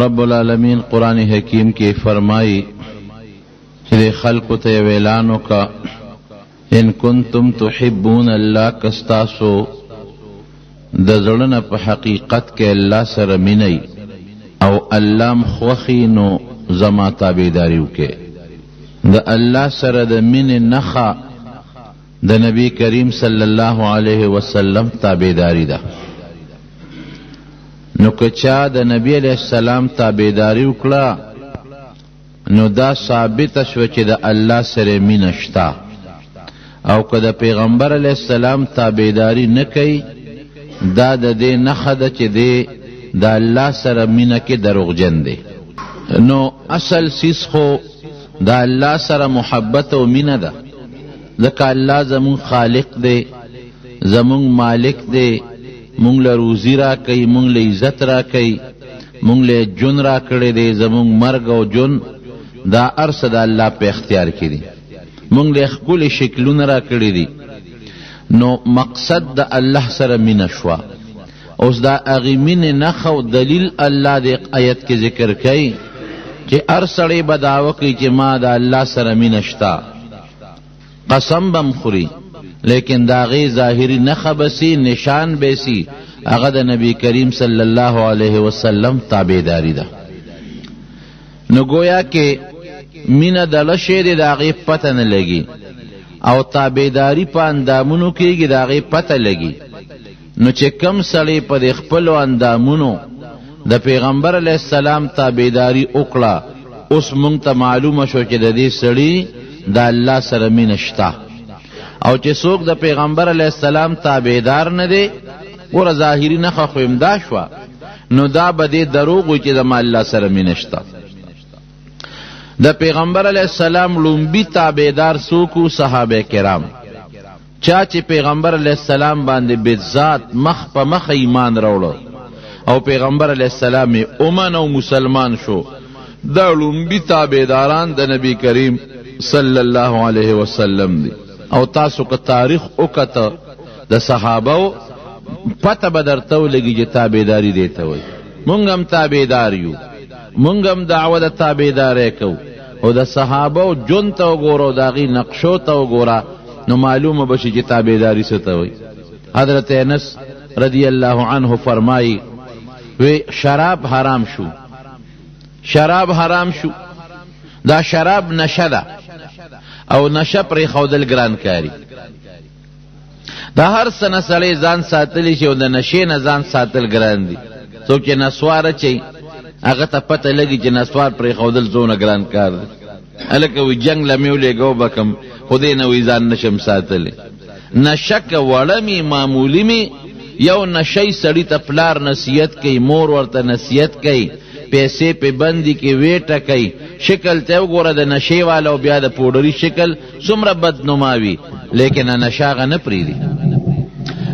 رب العالمین قرآن حکیم کی فرمائی کہ خلق تے ویلانو کا ان کنتم تحبون اللہ کستاسو دزڑن پا حقیقت کے اللہ سر منی او اللہ مخوخینو زما تابیداریو کے دا اللہ سر دا من نخا دا نبی کریم صلی اللہ علیہ وسلم تابیداری دا نو کچا دا نبی علیہ السلام تابیداری اکلا نو دا ثابت شو چې دا اللہ سر من اشتا او که دا پیغمبر علیہ السلام تابیداری نکی دا دا دے نخد چی دے دا اللہ سر منکی دروغ جن دے نو اصل سیس خو دا اللہ سر محبت و من دا لکا اللہ زمون خالق دے زمون مالک دے مونگ لروزی را کئی مونگ لعزت را کئی مونگ لجن را کردے دے زمون مرگ و جن دا ارس دا اللہ پہ اختیار کی دی مونگ لخکول شکلون را کردے دی نو مقصد دا اللہ سر من شوا اس دا اغی من نخو دلیل اللہ دے آیت کے ذکر کئی کہ ارسڑی بداوکی کہ ما دا اللہ سر من اشتا قسم بم خوری لیکن دا غی ظاہری نخبسی نشان بیسی اغد نبی کریم صلی اللہ علیہ وسلم تابیداری دا نو گویا کہ من دلشے دے دا غی پتہ نہ لگی او تابیداری پا اندامونو کیگی دا غی پتہ لگی نو چه کم سڑی پا دی خپلو اندامونو دا پیغمبر علیہ السلام تابیداری اکلا اس منگتا معلوم شو چه دا دی سڑی دا اللہ سر من اشتا او چه سوک دا پیغمبر علیہ السلام تابیدار ندے ور ظاہری نخوا خویم شوا نو دا با دی دروغوی چه دا ما اللہ سر من اشتا دا پیغمبر علیہ السلام لومبی تابیدار سوکو صحابہ کرام چاچے پیغمبر علیہ السلام باندے بذات مخ پا مخ ایمان روڑو او پیغمبر علیہ السلام امن او مسلمان شو دا لومبی تابیداران دا نبی کریم صلی اللہ علیہ وسلم دی او تاسو کا تاریخ اکتا دا صحابو پتہ بدرتو لگی جے تابیداری دیتا ہوئی منگم تابیداریو منگم دعوت تابیدارے کو او دا صحابو جن تو گورو داغی نقشو تو گورا نو معلوم بشی جی تابیداری ستا ہوئی حضرت انس رضی اللہ عنہ فرمائی وی شراب حرام شو شراب حرام شو دا شراب نشہ دا او نشہ پر خودل گران کاری دا ہر سنہ سڑے زان ساتلی شی او دا نشے نزان ساتل گران دی سو چی نسوار چی اگر تا پتہ لگی چی نسوار پر خودل زون گران کار دی الکوی جنگ لمیو لے گو بکم خودی نوی زان نشم ساتلی نشک وڑمی معمولی می یو نشی سڑی تا پلار نصیت کئی مور ورطا نصیت کئی پیسے پہ بندی کی ویٹا کئی شکل تیو گورا دا نشے والا و بیا دا پوڑری شکل سمر بد نماوی لیکن نشاغا نپری دی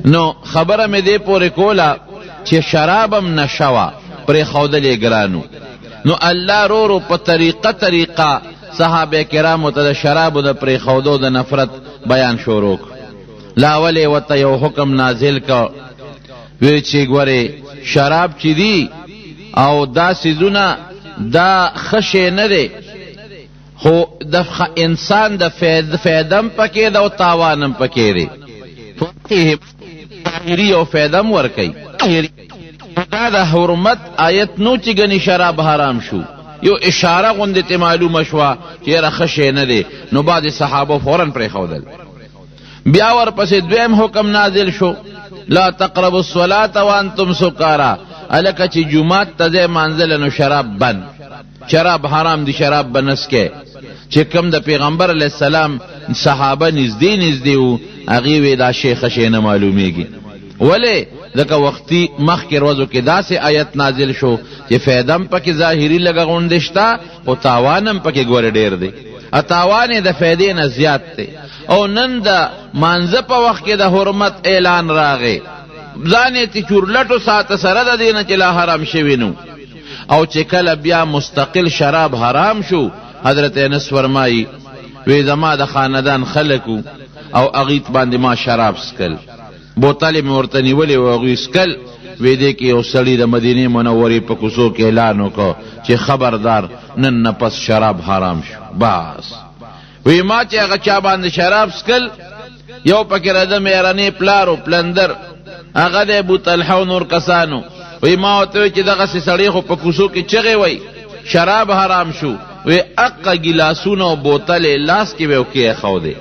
نو خبر میں دے پورے کولا چھ شرابم نشوا پر خودل گرانو نو اللہ رو پا طریقہ صحابہ کرامو تا دا شرابو دا پر خودو دا نفرت بیان شوروک لاولی و تا یو حکم نازل کا ویچی گوری شراب چی دی او دا سیزونا دا خشے ندے خو دا انسان دا فیدم پکے دا و تاوانم پکے دے ظاہری او فیدم ورکی دا دا حرمت آیت نو چی گنی شراب حرام شو یو اشارہ غندت معلوم شوا چی را خشے ندے نو بعد صحابہ فوراً پر خودل بیاور پس دویم حکم نازل شو لا تقربوا الصلاة وانتم سکارا الکا چی جماعت تزے منزل نو شراب بن شراب حرام دی شراب بنس کے چی کم دا پیغمبر علیہ السلام صحابہ نزدیو اغیوی دا شیخ شین معلومی گی ولی دکا وقتی مخ کے روزو کی دا سے آیت نازل شو چی فیدم پا کی ظاہری لگا گوندشتا و تاوانم پا کی گور دیر دے اتاوان دا فیدے نا زیاد تے او نن دا منزپا وقت کے دا حرمت اعلان راغے زانے تی چورلٹو سات سرد دینا چلا حرام شوینو او چکل بیا مستقل شراب حرام شو حضرت انس فرمائی وی زما دا خاندان خلقو او اغیت باندې ما شراب سکل بوتل میں ورتنی ولی و اغی سکل وی دې کې یو سړي د مدینې منورې په کوڅو کې اعلان وکړ چې خبردار نن نه پس شراب حرام شو. بس وی ما چې هغه چا باندې شراب سکل یو پکې راځه مېرنې پلارو پلندر هغه د ابو طلحه او نور کسانو. وی ما ورته وی چې دغسې سړی خو په کوڅو کې چغې وی شراب حرام شو. وی اقا ګیلاسونه او بوتلې لاس کې به کېښودې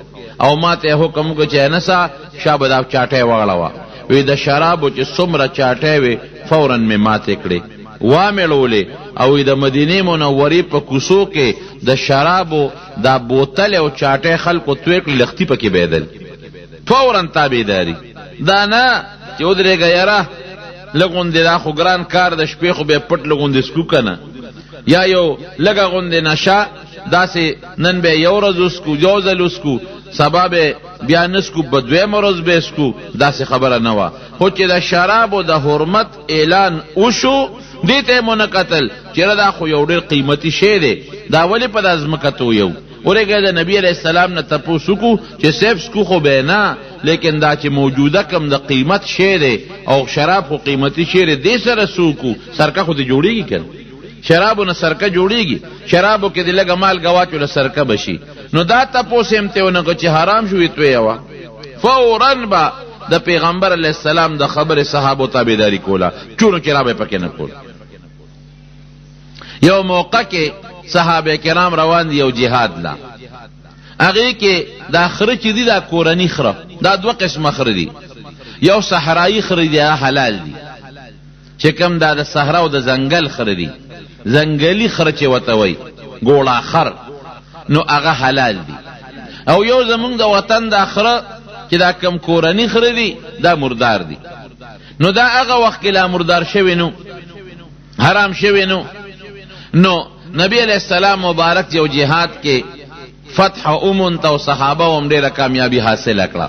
او ما ته حکم وکړ چې نسه شابه دا چاټۍ وغړوه. وی د شرابو چې څومره چاټۍ وې فوراً مې ماتې کړې وامېړولې او د مدینې منورې په کوڅو کې د شرابو دا بوتل او چاټۍ خلکو توی کړې لختي پکې بهدل فوراً تابعداري دا نه چې ودرېږه یاره لږ غوندې دا خو ګران کار د شپې خو بیا پټ لږ غوندې سکو که نه یا یو لږه غوندې نشه داسې نن به یو ورځ وسکو یو ځل وسکو سبا به بیا نسکو په دویمه ورځ به اسکو داسې خبره نه وه. خو چې د شرابو د حرمت اعلان وشو دې ته یې مو نه کتل چېره دا خو یو ډېر قیمتي شی دی دا ولې په دا ځمکه تویو. ورېږه د نبي علیه السلام نه تپوس وکړو چې صرف سکو خو به نه لیکن دا چې موجوده کم د قیمت شی دی او شراب خو قیمتي شی دی دې سره څه وکړو سرکه خو دې جوړېږي که شرابو نه سرکه جوړیږي شرابو کې د لږه مالګه واچوله سرکه بشي. نو دا تپوس یې هم ته ونه کړه چې حرام شو وي تویوه فوراً به د پیغمبر علیه السلام د خبرې صحابو تابعداري کوله چونو کرام یې پکې نه کول. یو موقع کې صحابه کرام روان دي یو جهاد لا هغې کې دا خره چې دي دا کورني خره دا دوه قسمه خره دي یو صحرایي خره دي حلال دي چې کوم دا د صحرا او د ځنګل خره دي زنګلی خره چې ورته وایي ګوړه خر نو هغه حلال دي او یو زمونږ د وطن دا خره چې دا کم کورني خره دي دا مردار دي. نو دا هغه وخت کې لا مردار شوي نو حرام شوي نو نبی علیہ السلام مبارک یو جهاد کې فتح اومن ته صحابه هم ډېره کامیابي حاصله کړه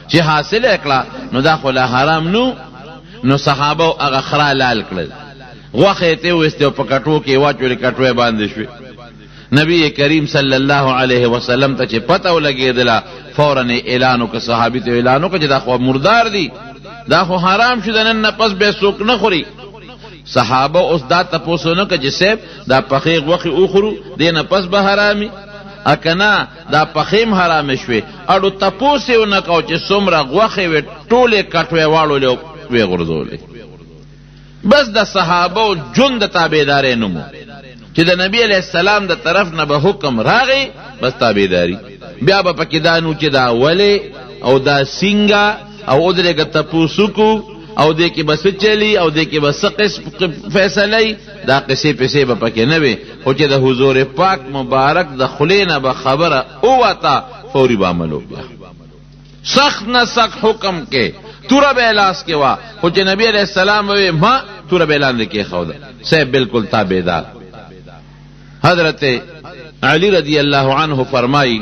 چې حاصله کړه نو دا خو لا حرام نو صحابه هغه خره حلال کړل غوښه یې ته ویستې په کټو کې واچولې کټو یې باندې شوې. نبی کریم صلی الله علیه وسلم ته چې پته ولګېدله فوراً اعلان وکړه صحابي ته اعلان وکړه چې دا خو مردار دي دا خو حرام شو د نن نه پس بیا څوک نه خوري. صحابه اوس دا تپوس ونه کړه چې صاحب دا پخې غوښې وخورو دې نه پس به حرامي اکنه دا پخیم حرام شوې اړو تپوس یې ونه کړه چې څومره غوښې وې ټولې کټو یې واړولې او ویې غورځولې. بس د صحابه جون د تابعدارۍ نومو چې د نبی علیہ السلام د طرف نه به حکم راغی بس تابعداري بیا به پکې دا نو چې دا ولې او دا سینګه او ودرېږه تپوس وکړو او دې کې به څه چلی او دې کې به څه قسم فیصلې دا قصې پسې به پکې نه وي خو چې د حضور پاک مبارک د خولې نه به خبره ووته فوري به عمل وکړه. سخت نه سخت حکم کې توره به لاس کې وه خو چې نبی علیہ السلام وی ما توره به لاندې کېښوده صاحب بالکل تابعدار. حضرت علی رضی الله عنه فرمایي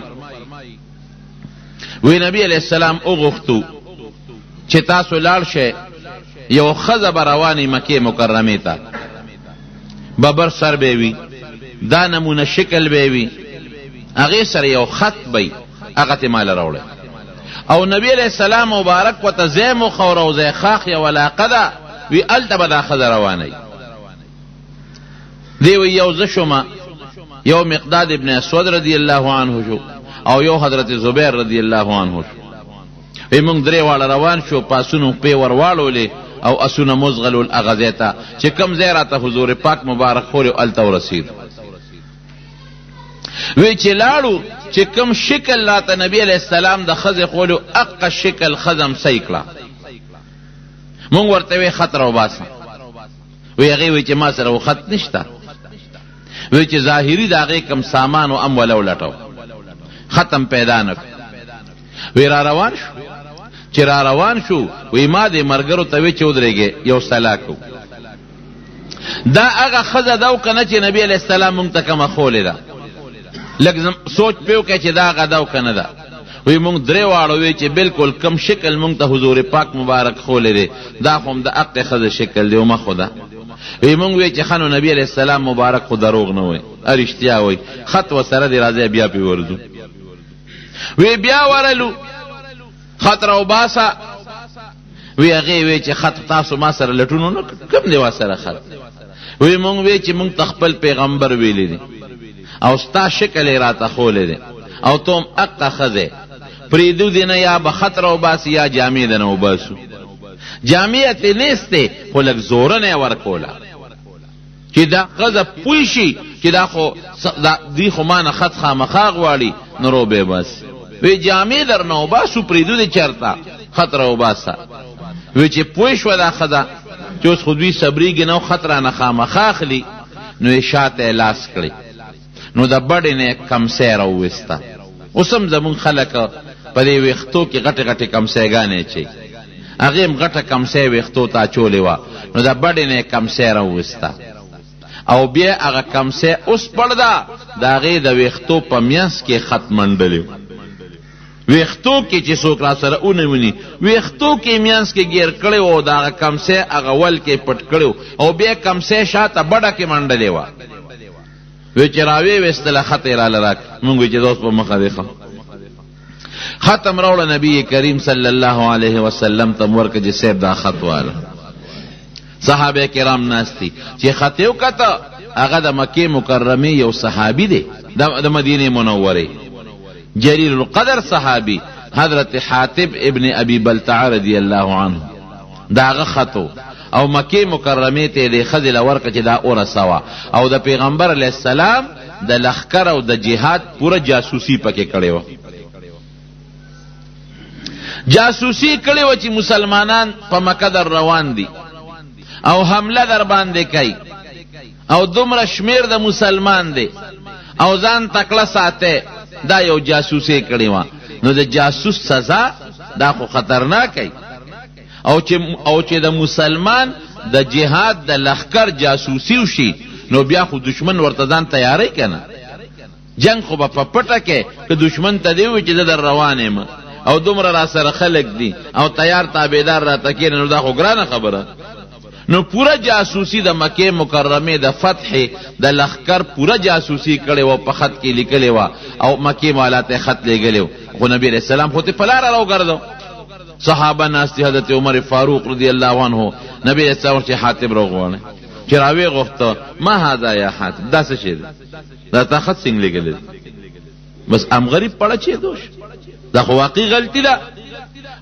وی نبی علیہ السلام وغوښتو چې تاسو لاړ شئ یو ښځه به روانې مکې مکرمې ته ببر سر به وي دا نمونه شکل به وي هغې سره یو خط به هغه ته ماله راوړی او نبی علیہ السلام مبارک ورته ځای مخوره او ځای خاخ یو علاقه ده وی هلته به دا ښځه روانوي. دی وی یو زه شومه یو مقداد ابن اسود رضی الله عنه شو او یو حضرت زبیر رضی الله عنه شو وی مونږ درې واړه روان شو پاسونو پې ور واړولې او اسونه مزغلول هغه ځای ته چې کوم ځای راته حضور پاک مبارک خورې هلته ورسېد. وی چې لاړو چې کوم شکل راته نبی علیہ السلام د ښځې خولو اقا شکل ښځم صحیح کړه مونږ ورته وی خط راوباسه وی هغې وی چې ما سره و خط نشته وی چې ظاهري د هغې کوم سامان و ام وله ولټو ختم پیدا نه وی را روان شو چې را روان شو وی ما دې ملګرو ته وی چې ودرېږې یو سلاکو دا هغه ښځه ده او که نه چې نبی علیہ السلام مونږ ته کومه خولې ده لږ سوچ پې وکړئ چې دا هغه ده او که نه ده وی مونږ درې واړه وی چې بالکل کم شکل مونږ ته حضور پاک مبارک خولې دی دا خو هم د حق ښځه شکل دی او مخو ده وی مونږ وی چې ښه نو نبی علیہ السلام مبارک خو دروغ نه وی رښتیا وی خط ورسره دی راځئ بیا پې ورځو وی بیا ورلو خط راوباسه وی هغې وی چې خط تاسو ما سره لټونو نه کوم دی سره خط وی مونږ وی چې مونږ تخپل پیغمبر ویلی دی او ستا شکل یې راته ښولی دی او ته هم اقه ښځې پرېږدو دې نه یا به خط راوباسي یا جامې د نه وباسو جامې یې ترې نیستې خو لږ زورنه یې ورکوله چې دا ښځه پوه شي چې دا خو دوی خو ما نه خط خامخا غواړي نو روبې باسي وی جامې در نه وباسو پرېږدو دې چېرته خط راوباسه وی چې پوه شوه دا ښځه چې اوس خو دوی صبرېږي نه خط رانه خامخا اخلي نو یې شاته یې لاس کړی نو د بډې نه یې کمسۍ راوویسته اوس هم زمونږ خلک په دې ویښتو کې غټې غټې کمسیګانې اچوي هغې هم غټه کمسۍ ویښتو ته اچولې وه نو د بډې نه یې کمسۍ راوویسته او بیا هغه کمسۍ اوس پړده د هغې د ویښتو په منځ کې خط منډلې ویښتو کې چې څوک را سره ونه ویني ویښتو کې منځ کې ګیر کړی و او د هغه کمسۍ هغه ول کې پټ کړی او بیا کمسۍ شاته بډه کې منډلې وه وی چې راوی ویستله خط یې راله راک مونږ وی چې دا اوس په مخه دی ختم راوړه نبی کریم صلی الله علیه وسلم ته ورکه چې صاحب دا خط واله صحابه کرام ناستی چې خط یې وکته هغه د مکې مکرمې یو صحابي دی د مدینې منورې جلیل القدر صحابي حضرت حاتب ابن ابي بلتعه رضی الله عنه دا هغه خطو او مکې مکرمې ته د ښځې له ورکه چې دا ورسوه او د پیغمبر علیه السلام د لښکر او د جهاد پوره جاسوسي پکې کړې وه جاسوسي کړې وه چې مسلمانان په مکه در روان دي او حمله در باندې کوي او دومره شمیر د مسلمان دی او ځان تکړه ساته دا یو جاسوسي کړې وه نو د جاسوس سزا دا خو خطرناکه او چې د مسلمان د جهاد د لښکر جاسوسي وشي نو بیا خو دشمن ورته ځان تیاری کنه جنگ خو به په پټه کې که دشمن ته دی وي چې زه در روان یم او دومره را سره خلک دي او تیار تابعدار راته کېنه نو دا خو ګرانه خبره نو پوره جاسوسي د مکې مکرمې د فتح د لښکر پوره جاسوسي کړې وه په خط کې لیکلې وه او مکې والا ته خط لیږلی و خو نبي علیه السلام خو ته په لاره راوګرځو صحابه ناستی حضرت عمر فاروق رضی الله عنه نبی علیه السلام چې حاتب راوغواړي چې راویې غوښته ما هذا یا حاتب دا څه شی دی دا تا خط څنګه لیږلی بس ام غریب پړه چې دوش دا خو واقعي غلطي ده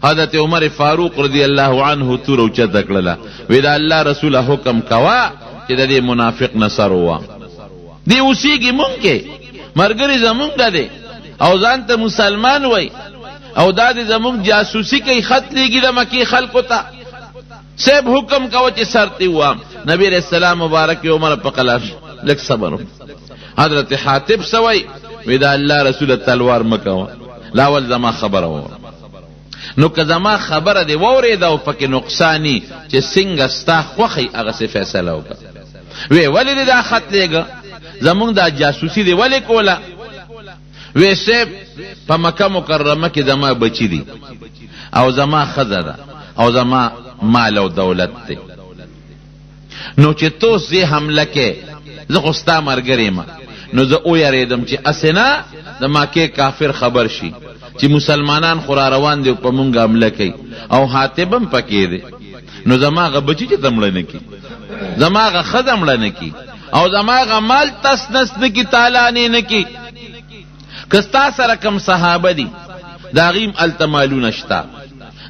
حضرت عمر فاروق رضی الله عنه تور اوچته کړله وی دا الله رسوله حکم کوا چې د دې منافق نصر ووا دی اوسېږي مونږ کې مرګري زمونږ ده دی او ځان ته مسلمان وای او دا دې زمونږ جاسوسي کوي خط لیږي د مکې خلکو ته صاحب حکم کوه چې سرتې ووام نبی علیہ السلام مبارک عمر په قلاش لږ صبر حضرت حاتب سوی وی دا الله رسول تلوار مکوه لاول زما خبره و نو که زما خبره دی واورېده او پکې نقصانی چې څنګه ستا خوښی هغسې فیصله وکړه وی ولې دې دا خط لیږه زمونږ دا جاسوسي دی ولې کوله وی صاحب په مکه مکرمه کې زما بچی دی او زما ښځه ده او زما مال او دولت دی نو چې تو زه حمله کې زه خو ستا ملګری یم نو زه ویرېدم چې اسنه د مکې کافر خبر شي چې مسلمانان خو را روان دي په مونږ حمله کوي او حاتب هم پکې دی نو زما هغه بچي چې ته مړه نه کي زما هغه ښځه مړه نه کي او زما هغه مال تس نس نه کي تالانې نه کي که ستا سره کم صحابه دي د هغې هم هلته مالونه شته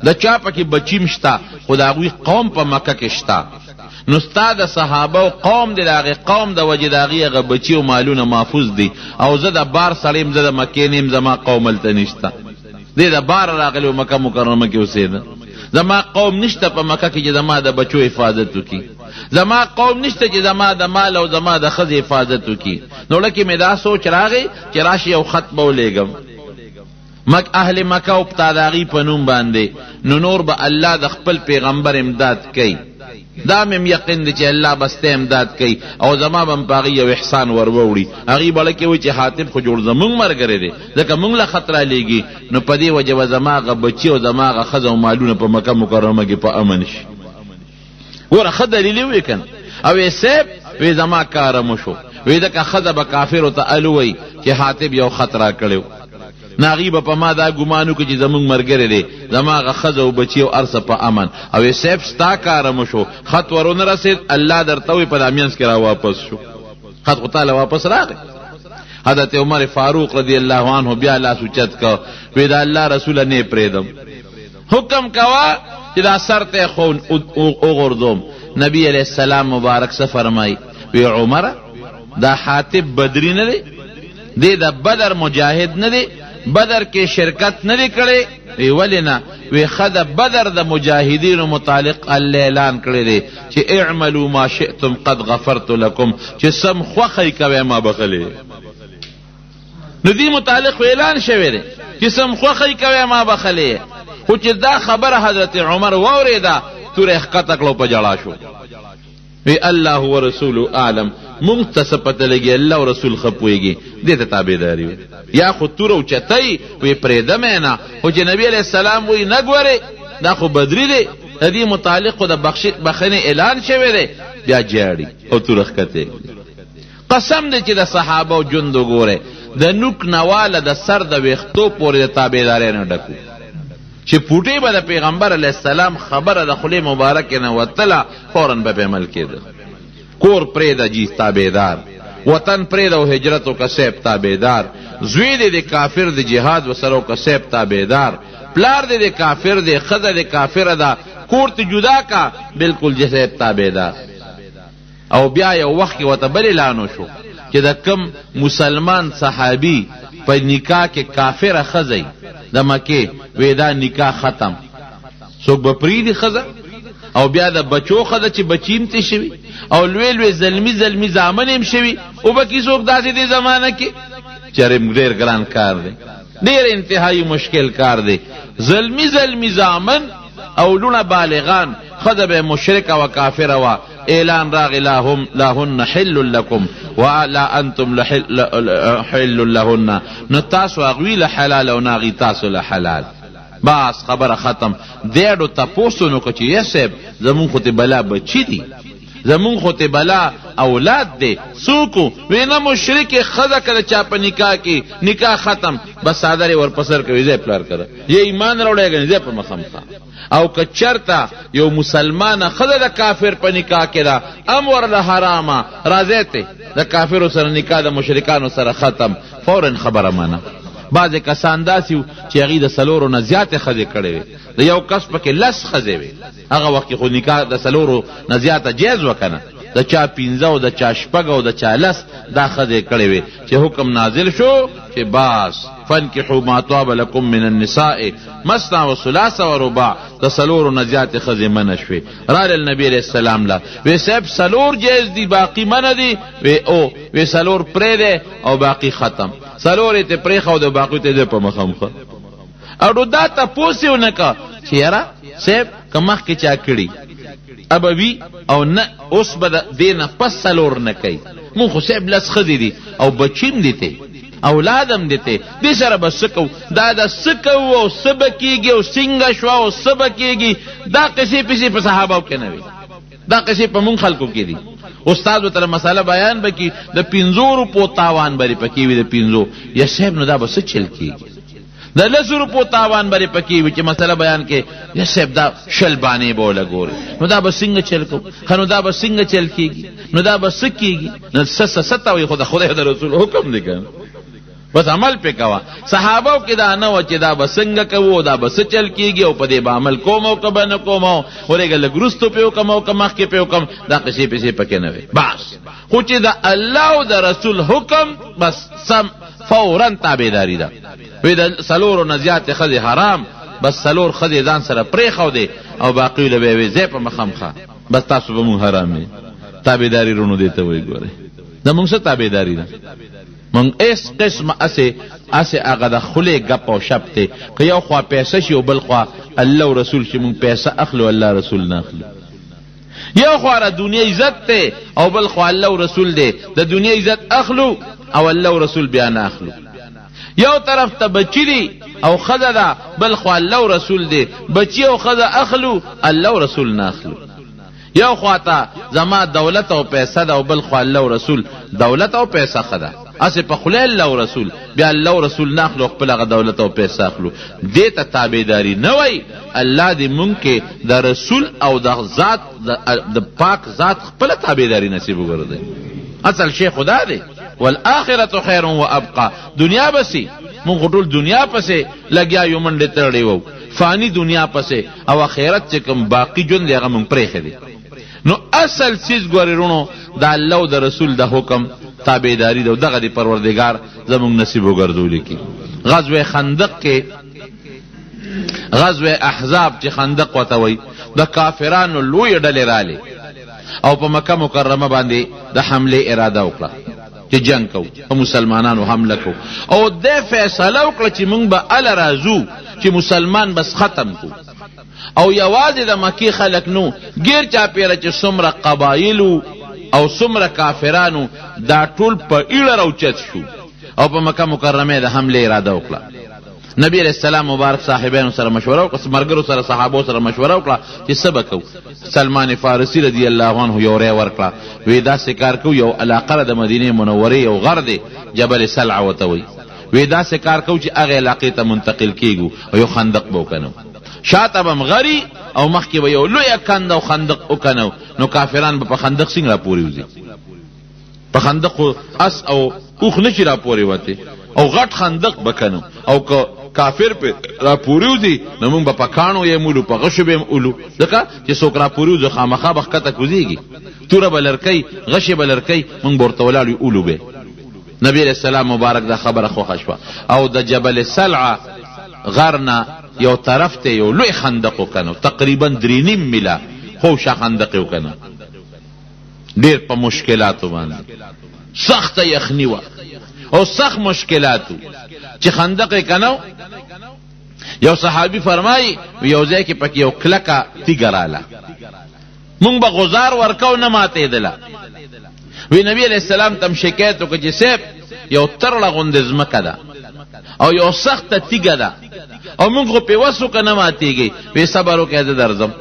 د چا پکې بچیم شته خو د هغوی قوم په مکه کې شته نو ستا د صحابه او قوم دی د هغې قوم د وجې د هغې هغه بچي او مالونه محفوظ دي او زه د بار سړی یم زه د مکې نه یم زما قوم هلته نشته دی د بار راغلی و مکه مکرمه کې اوسېده زما قوم نشته په مکه کې چې زما د بچو حفاظت وکړي زما قوم نشته چې زما د مال او زما د ښځې حفاظت وکړي نو لکه مې دا سوچ راغی چې راشي یو خط به ولیږم اهل مکه او پتا د هغې په نوم باندې نو نور به الله د خپل پیغمبر امداد کوي دا مې یقین دی چې الله بسته امداد کوي او زما به هم په هغې یو احسان ور ووړي هغې به لکې وایي چې حاتب خو جوړ زمونږ ملګری دی ځکه مونږ له خط رالیږي نو په دې وجه به زما هغه بچي او زما هغه ښځه او مالونه په مکه مکرمه کې په امن شي ګوره ښه دلیل یې وی که او یې صاحب وی زما کاره مو شو وی ځکه ښځه به کافرو ته الووی چې حاتب یو خط را کړی ناغي به په ما دا ګمانو کې چې زمونږ ملګری دی زما هغه ښځه او بچي او ارسه په امن او یې صاحب ستا کاره مو شو خط ورونه رسید الله درته وی په دا مینځ کې را واپس شو خط خو تاله واپس راغی حضرت عمر فاروق رضی الله عنه بیا لاس اوچت کو وی دا الله رسول نه پریدم حکم کوا چې دا سر ته خو وګردوم نبی علیہ السلام مبارک سے فرمائی وی عمر دا حاتب بدری نه دی دا بدر مجاهد نه دی بدر کې شرکت نه دی کړي وی ولینا وی خد بدر د مجاهدین متعلق الله اعلان کړی دی چې اعملوا ما شئتم قد غفرت لكم چې سم خوخی کوي ما بخلی نو دی متعلق اعلان شوی دی چې سم خوخی کوي ما بخلی خو چې دا خبر حضرت عمر ووریدا تور حقیقت کلو په جړا شو وی الله ورسول اعلم منتصبت لګي الله او رسول خپويږي دې ته تابعداري یا خو تور او چتای وی پرېده مینا او چې نبی علیہ السلام وی نګوره دا خو بدری دی دې متعلق د بخښنې اعلان شوی دی بیا جاړي او تور حقیقت قسم دې چې د صحابه او جندو ګوره د نوک نواله د سر د وختو پورې تابعداري نه ډکو چې پوټي به د پیغمبر علیہ السلام خبره د خلی مبارک نه وتله فوراً به عمل کېده کور پرېده جی تابعدار وطن پرېده او هجرت او کسب تابعدار زوی دې د کافر د جهاد وسره او کسب تابعدار پلار دې د کافر د خزه د کافر ده کور ته جدا کا بالکل جسه تابعدار او بیا یو وخت وته بل اعلان شو چې د کم مسلمان صحابي په نکاح کې کافر خزه د مکه وېدا نکاح ختم څوک به پریدي خزه او بیا د بچو خزه چې بچیم ته شوی او لوی لوی زلمی زامن هم شوی او به کی څوک داسې د زمانہ کې چرېم ډېر ګران کار دی ډېر انتهایی مشکل کار دی زلمی زامن او لونه بالغان خزه به مشرک او کافر او اعلان راغ لهن حل لكم ولا انتم حل لهن نتاسو اغویل حلال او ناغي تاسو له حلال بس خبر ختم دیړو تاسو نو چې یسب زمون خو ته بلا بچی دي زمون خو ته بلا اولاد دي سوکو وینا مشرک خزه کړه چا په نکاح کې نکاح ختم بس صادره ور پسر کوي زې پلار کړه یې ایمان راوړی غنځه په مخامخه او کچرتا یو مسلمان خزه د کافر په نکاح کې دا امر له حرامه راځته د کافر سره نکاح د مشرکانو سره ختم فورا خبره مانه بعض کسان داسیو چې هغه د سلورو نه زیات خزه کړي وي د یو کس پکې لس خزه وي هغه وخت خو نکاح د سلورو نه زیات جایز وکنه د چا 15 او د چا شپږ او د چا لس دا خزه کړي وي چې حکم نازل شو چې باس فانكحوا ما طاب لكم من النساء مثنى وثلاث ورباع تسلور نزيات خزي منشوي رال النبي عليه السلام لا وي سب سلور جائز دي باقي من دي وي سلور پرې او باقي ختم سلور ته پرې خو د باقي ته په مخمخه اړو دا تاسو نه کا چیرې سب کمخ کې چا کړی ابوي او نه اوس بد دینه پس سلور نه کوي مو خو سب لس خدي دي او بچیم دي ته اولادم دته دې سره بسکو دا د سکو او سبکیږي او څنګه شو او سبکیږي دا کسي پسې په صحابه کې نه وي دا کسي په مون خلکو کې دي استاد وتر مساله بیان بکی د 500 روپو تاوان بری پکې وي د 500 یا صاحب نو دا بس چل کیږي د 100 روپو تاوان بری پکې وي چې مساله بیان کې یا صاحب دا شل باندې بوله ګوري نو دا بس څنګه چل کو خنو دا بس څنګه چل کیږي نو دا بس کیږي نو ستوي خدای د رسول حکم دی کنه بس عمل پہ کوا صحابہ کې دا نه و چې دا بسنګ کوو دا بس چل کیږي او په دې به عمل کومو کبه نه کومو ورګه لګرستو په کومو کمخ کې په کوم دا قصې په پکې نه وي بس خو چې دا الله او دا رسول حکم بس سم فورا تابعداري ده وې دا سلور نزيات خذ حرام بس سلور خذ ځان سره پرې خو دي او باقي له به زې په مخمخه بس تاسو به مون حرام نه تابعداري رونو دیته وي ګوره دا مونږ څه تابعداري ده من اس قسم اسه هغه د خله غپ او شپته که یو خوا پیسې شي او بل خوا الله او رسول شي مون پیسې اخلو الله رسول نه اخلو یو خوا را دنیا عزت ته او بل خوا الله او رسول دی د دنیا عزت اخلو او الله او رسول بیا نه اخلو یو طرف ته بچی دی او خزه ده بل خوا الله او رسول دی بچی او خزه اخلو الله او رسول نه اخلو یو خوا ته زما دولت او پیسې ده او بل خوا الله او رسول دولت او پیسې خدا اسې په خوله الله او رسول بیا الله او رسول نه اخلو خپل هغه دولت او پیسې اخلو دې ته تابعداري نه وای الله دې مونږ کې د رسول او د ذات د پاک ذات خپل تابعداري نصیب وګرځي اصل شی خدا دی والآخرة خیر و ابقا دنیا بسی مونږ ټول دنیا پسې لګیا یو منډه تړلې وو فانی دنیا پسې او آخرت چې کوم باقی ژوند دی هغه مونږ پرېښی دی نو اصل چیز ګورې رونو د الله او د رسول د حکم تابعداري ده دغه د پروردګار زمونږ نصیب وګرځولی کی غزوه خندق کې غزوه احزاب چې خندق ورته وایي د کافرانو لویې ډلې رالی او په مکه مکرمه باندې د حملې اراده وکړه چې جنگ کو په مسلمانانو حمله کو او د فیصله وکړه چې موږ به ال راځو چې مسلمان بس ختم کو او یوازې د مکی خلک نو غیر چا پیره چې څومره قبایلو او څومره کافرانو دا ټول په ایړه راوچت شو او په مکه مکرمه د حمله اراده وکړه نبی علیہ السلام مبارک صاحبانو سره مشوره وکړه مرګرو سره صحابو سره مشوره وکړه چې سبق سلمان فارسی رضی الله عنه یو ری ورکړه وی دا سکار کو یو علاقه د مدینه منوره یو غر دی جبل سلع وتوي وی دا سکار کو چې هغه علاقې ته منتقل کیږو او یو خندق بوکنو شاته بم غری او مخکې به یو لوی کند او خندق وکنو نو کافران به په خندق څنګه پوری وځي په خندق اس او اوخ نشي را پوری وته او غټ خندق بکنو او کافر په را پوریوزی نو موږ په کانو یې مولو په غشو به مولو ځکه چې څوک را پوریوزه خامخا بخته کوزيږي توره بلرکی غشي بلرکی موږ ورته ولاړو اولو به نبی علیہ السلام مبارک دا خبره خوښه شوه او د جبل سلع غرنا یو طرف ته یو لوی خندق وکنو تقریبا 3.5 میله خو شا خندق وکنو ډیر په مشکلاتو باندې سخت یخنی و او سخت مشکلاتو چې خندق کنو یو صحابي فرمایي یو ځای کې پکې یو کلکه تیګراله مونږ به غزار ورکو نه ماته دله وی نبی علیہ السلام تم شکایت وکړي چې سیب یو ترړه غوندې ځمکه ده او یو سخت تیګه ده او مونږ په وسو کنه ماتيږي وی صبر وکړه د درځم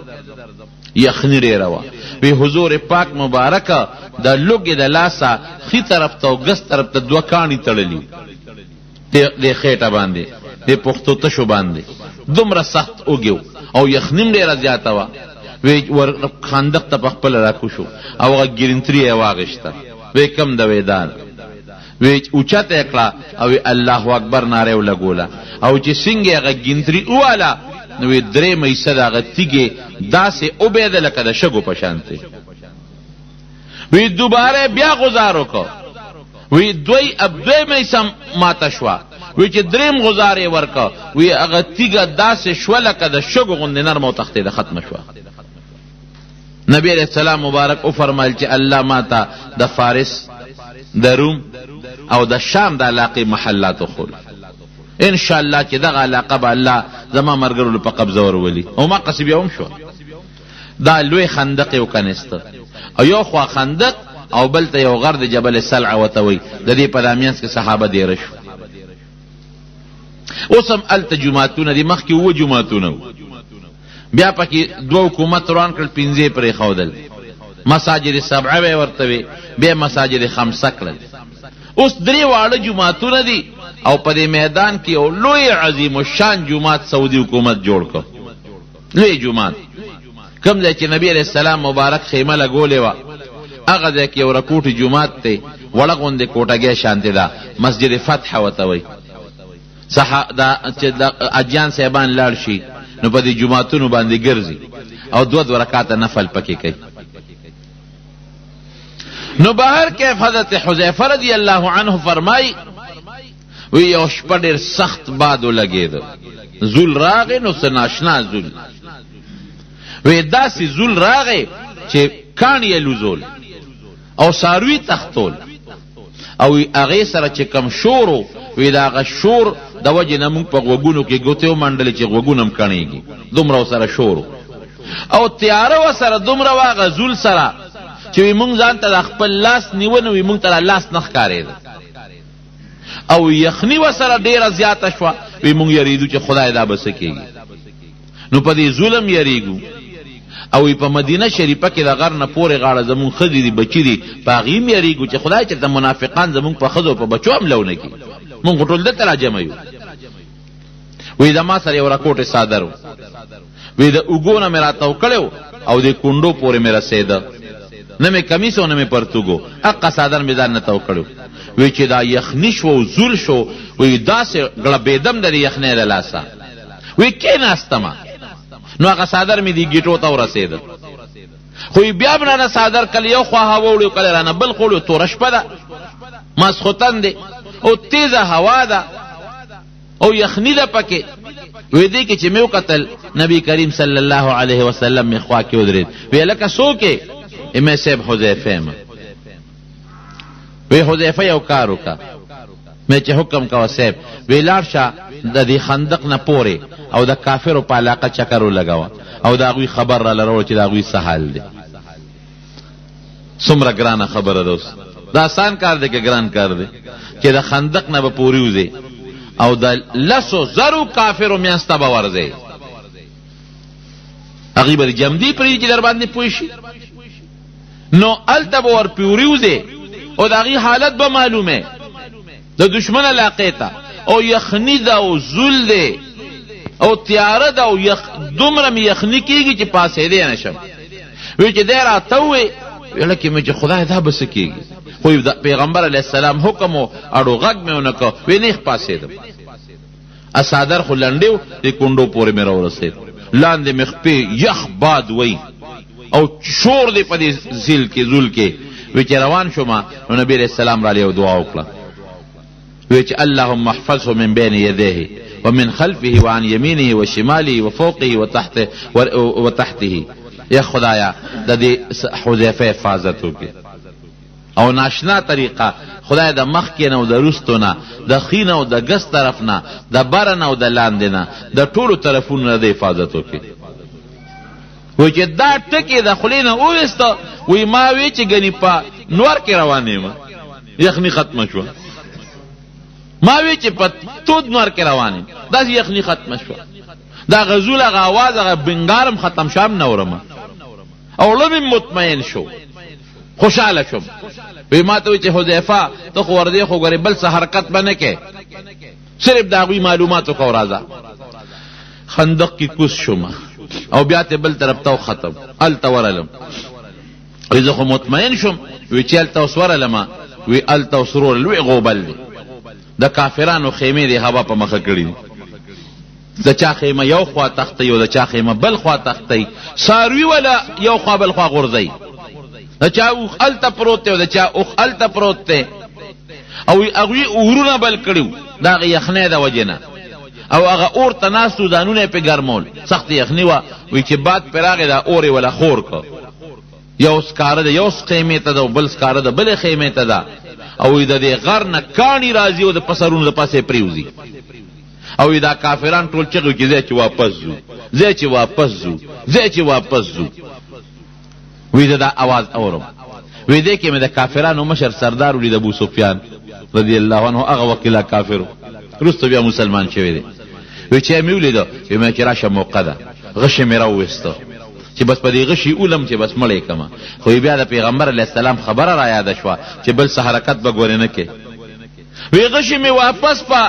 یخنی ری روا وی حضور پاک مبارک د لوګي د لاسه خي طرف ته او ګس طرف ته دوه کانی تړلې د خېټه باندې د پختو تشو باندې دومره سخت اوګیو او یخنیم ډیره زیاته وا وی ور خندق ته خپل راکو شو او هغه ګرینتری واغشته وی کم د ویدان وی اوچته کړه او الله اکبر ناره ولګوله او چې څنګه هغه ګرینتری واله نو درې مې صدقه تیګه داسې او به د لکه د شګو پشانته وی دوباره بیا گزارو کو وی دوی مې سم ماته شوا وی چې دریم گزارې ورکا وی هغه تیګه داسې شوله کده شګو غوندې نرم او تختې د ختم شوا نبی علیہ السلام مبارک او فرمایل چې الله ماته د فارس د روم او د شام د علاقې محلات خول ان شاء الله چې دغه علاقه به الله زما مرګرو په قبضه ورولي او ما قصبی هم شو دا لوی خندق یو کنيست او یو خوا خندق او بل ته یو غر د جبل سلع وتوي د دې په دامینس کې صحابه دی رشو اوسم ال تجمعاتونه دي مخ کې و جمعاتونه بیا پکې دوه حکومت روان کړ 15 پرې خودل مساجد سبعه به ورته بیا مساجد خمسه کړل اوس درې واړه جمعاتونه دي او په دې میدان کې یو لوی عظیم الشان جمعات سعودي حکومت جوړ کړ لوی جمعات کوم ځای چې نبی علیہ السلام مبارک خیمه لګولې و هغه ځای کې یو رکوټي جمعات ته وړغوندې کوټګي شانته ده مسجد فتح وتوي دا چې د اجان صاحبان لاړ شي نو په دې جمعاتونو باندې ګرځي او دوه رکعات نفل پکې کوي نو بهر کې حضرت حذیفه رضی الله عنه فرمای وی یو شپه ډېر سخت باد ولګید زول راغې نو سناشنا زول وی داسې زول راغې چې کان یې لوزول او ساروی تختول او هغه سره چې کم شورو وی دا غ شور د وجه نمون په غوګونو کې ګوتیو منډل چې غوګونم کڼيږي دومره سره شورو او تیار و سره دومره واغ زول سره چې مونږ ځان ته خپل لاس نیونو وی مونږ ته لاس نخ کارید او یخنی و سره ډیره زیاته شو وی مونږ یریدو چې خدای دا بس کېږي نو په دې ظلم یریګو او په مدینه شریفه کې د غر نه پورې غاړه زمون ښځې دي بچي دي په هغې هم یریږو چې خدای چېرته منافقان زمونږ په ښځو په بچو هم لو نه کړي مونږ ټول دلته راجمع یو وی د ما سره یو راکوټې څادر و وی د اوږو نه مې راتاو کړی او د کونډو پورې مې رسېده نه مې کمیس او نه مې پرتوګو حقه څادر مې ځان نه تاو کړی وی چې دا یخني شو او زول شو وی داسې ګړبېدم د دې یخنۍ له لاسه وی کېناستمه نو هغه څادر مې دې ګیټو ته ورسېده خو بیا به رانه څادر کله یو خوا هوا وړي کله رانه بل خوا وړي توره شپه ده ماسخوتن دی او تیزه هوا ده او یخنی ده پکې وی دی کې چې مې وکتل نبی کریم صلی الله علیه وسلم مې خوا کې ودرېد وی لکه څوک یې مې صاحب حذیفه یم وی حذیفه یو کار وکړه مې چې حکم کوه صاحب وی لاړ شه د دې خندق نه پورې او د کافرو په علاقه چکر ولګوه او د هغوی خبر را لرو چې د هغوی څه حال دی څومره ګرانه خبره ده اوس دا آسان کار دی که ګران کار دی چې د خندق نه به پورې وځې او د لسو زرو کافرو منځ ته به ورځې هغوی به د جمدي پرېږدي چې در باندې پوه شي نو هلته به ورپې وریوځې او د هغوی حالت به معلومې د دشمن علاقې ته او یخنی ده او زول دی او تیاره ده او دومره مې یخني کېږي چې پاسېدی نه شم وی چې دی راته ووې لکه مې چې خدای دا به څه کېږي خو د پیغمبر علیه السلام حکم و اړو غږ مې ونه کړ وی نه پاسېدم څادر خو لنډې و د کونډو پورې مې راورسېد لاندې مې خپې یخ باد وی او شور دی په دې زیل کې زول کې وی چې روان شوم نو نبی علیه السلام را یو دعا وکړه وی چې اللهم احفظه من بین یدیه ومن خلفه وعن يمينه وشماله وفوقه وتحته یا خدایا د دې حذیفه حفاظت وکړي او ناشنا طریقه خدای د مخ کې نه او د وروستو نه د ښي نه او د ګس طرف نه د بره نه او د لاندې نه د ټولو طرفونو نه د حفاظت وکړي وی چې دا ټکې د خولې نه وویسته وی ما وی چې ګنې په نور کې روان یم یخني ختمه شوه ما وی چې په تود نور کې روان یم داسې یخني ختمه شوه دا غزول هغه اواز هغه بنګارم ختم شام نه اورمه او لمې مطمئن شو خوشحاله شم وی ما ته وی چې حذیفه ته خو ورځې خو ګورې بل څه حرکت به نه کې صرف د هغوی معلومات وکړه راځه خندق کې کوز شوم او بیا ته بل طرف ته ختم هلته ورغلم وی زه خو مطمئن شم وی چې هلته اوس ورغلم وی هلته اوس لوی غوبل دی د کافرانو خیمې د هوا په مخه کړي د چا خیمه یو خوا تختی او د چا خیمه بل خوا تختی ساروی ولا یو خوا بل خوا غورځي د چا اوخ هلته پروت دی او د چا اوخ هلته پروت دی او هغوی اورونه بل کړي د هغې یخنۍ د وجې نه او هغه اور ته ناستو ځانونه یې پې ګرمول سخت یخني وه وایي چې باد پرې راغی دا اور یې وله خور کړ یو سکاره ده یو خیمې ته ده او بل سکاره ده بلې خیمې ته ده او د دې غر نه کاڼي راځي او د پسرونو د پاسې پرېوځي او دا کافران ټول چغې چې ځای چې واپس ځو ځای چې واپس ځو ځای چې واپس ځو وی دا اواز اورم وی دې کې مې د کافرانو مشر سردار ولید ابو سفیان رضی الله عنه هغه وکیل کافر وروسته بیا مسلمان شوی دی وی چې مې ولیده وی مې چې راشه موقع ده غشې مې راوویسته چې بس په دې غشي اولم چې بس مړی کما خو بیا د پیغمبر علیه السلام خبره را یاده شوه چې بل څه حرکت به ګورې نه کې وی غشي مې واپس په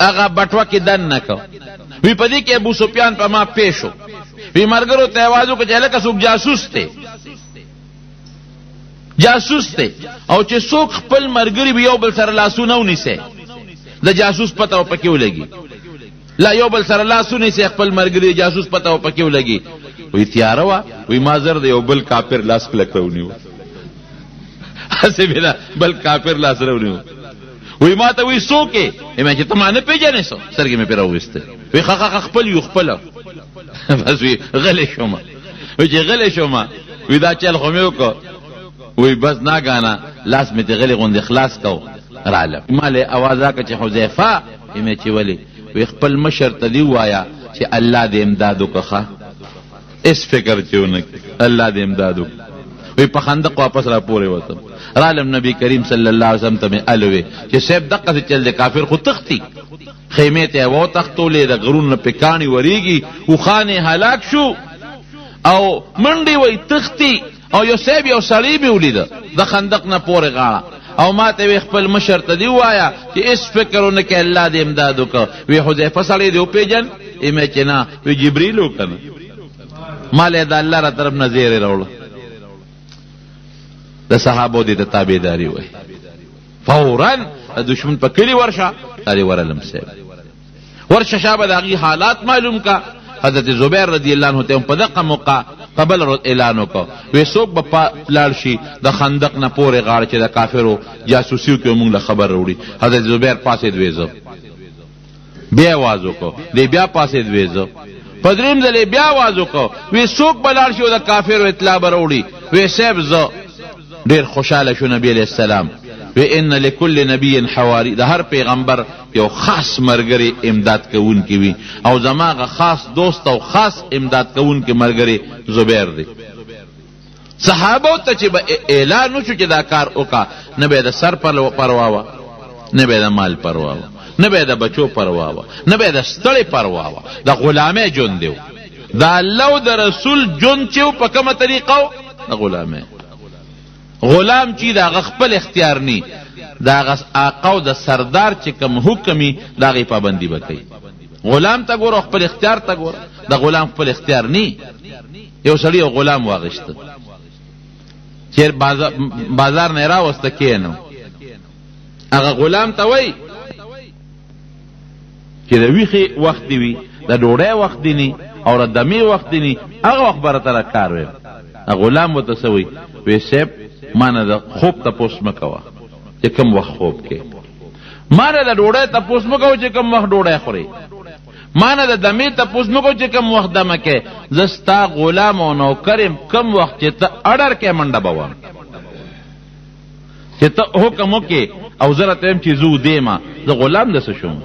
هغه بټوه کې دن نه کو وی په دې کې ابو سفیان په ما پیښ شو وی مرګرو ته आवाज وکړ چې هلکه څوک جاسوس دی جاسوس دی او چې څوک خپل مرګري به یو بل سره لاسونه ونیسي د جاسوس پته پکې ولګي لا یو بل سره لاسونه نیسي خپل مرګري جاسوس پته پکې ولګي وی تیاره وه وی ما زر د یو بل کافر لاس کلک راونیو هسې بلا بل کافر لاس راونیو وی ما ته وی څوک یې ما چې ته ما نه پېژنې څو سترګې مې پرې راوویستې وی ښه خپل یو خپله بس وی غلی شوم وی چې غلی شوم وی دا چل خو مې وکړ وی بس ناګانه لاس مې ته غلی غوندې خلاص کو رالم ما له اواز راکړه چې حذیفه مې چې ولې وی خپل مشر ته دی وایا چې الله دې امداد وکړه اس فکر چې ونه الله دې امداد وکړه وی په خندق واپس را پورې وته رالم نبی کریم صلی الله علیه وسلم ته مې الوي چې صاحب دقه چل دې کافر خو تختی خیمه ته و تختولې د غرون په کانی وریږي او خانه هلاک شو او منډي وای تختی او یو صاحب یو سړی مې ولیده د خندق نه پورې غاړه او ما ته وی خپل مشر ته دی وایا چې اس فکرونه کې الله دې امداد وکړه. وی حذیفه سړی دی وپېژن ایمه چې نه وی جبرئیل وکنه مال د الله را طرف نه زیری راوړه. د صحابو دې ته تابعداري وای فورا دشمن په کلی ورشه علي ورلم صاحب ورشه شابه دغه حالات معلوم کا. حضرت زبیر رضی اللہ عنہ ته په دغه موقع قبل اعلان وکړ وی څوک به لاړ شي د خندق نه پورې غاړه چې د کافرو جاسوسیو کې موږ له خبر وروړي. حضرت زبیر پاسې دویزه بیا आवाज وکړ دی بیا پاسې دویزه په دریم ځل بیا आवाज وکړ وی څوک به لاړ شي د کافرو اطلاع وروړي. وی صاحب زه ډیر خوشاله شو نبی علیہ السلام وی ان لكل نبی حواری د هر پیغمبر یو خاص مرګري امداد کوونکی وي او زماغه خاص دوست او خاص امداد کوونکی مرګري زبیر دی. صحابه ته چې اعلان وشو چې دا کار وکا نه به د سر پروا وا نه به د مال پروا وا نه به د بچو پروا وا نه به د ستړي پروا وا د غلامه جون دیو د الله او د رسول جون چې په کومه طریقه د غلامه غلام چې دا خپل اختیار نی دا آقا او د سردار چې کوم حکمي دا غي پابندي وکړي. غلام ته ګور خپل اختیار ته ګور د غلام خپل اختیار نی. یو سړی یو غلام واغشت چې بازار نه راوسته کینو هغه غلام ته وای چې د ویخي وخت دی د ډوډۍ وخت دی او د دمي وخت دی هغه وخت بر تر کار وي. غلام متسوي وی سیب مانه د خوب ته پوس مکوا چې کوم وخت خوب کې مانه د ډوډۍ ته پوس مکوا چې کوم وخت ډوډۍ خوري مانه د دمې ته پوس مکوا چې کوم وخت دمه کې زستا غلام او نوکرم کوم وخت چې ته اډر کې منډه بوام چې ته حکم وکې او زه راته چې زو دیما زه غلام دسه شوم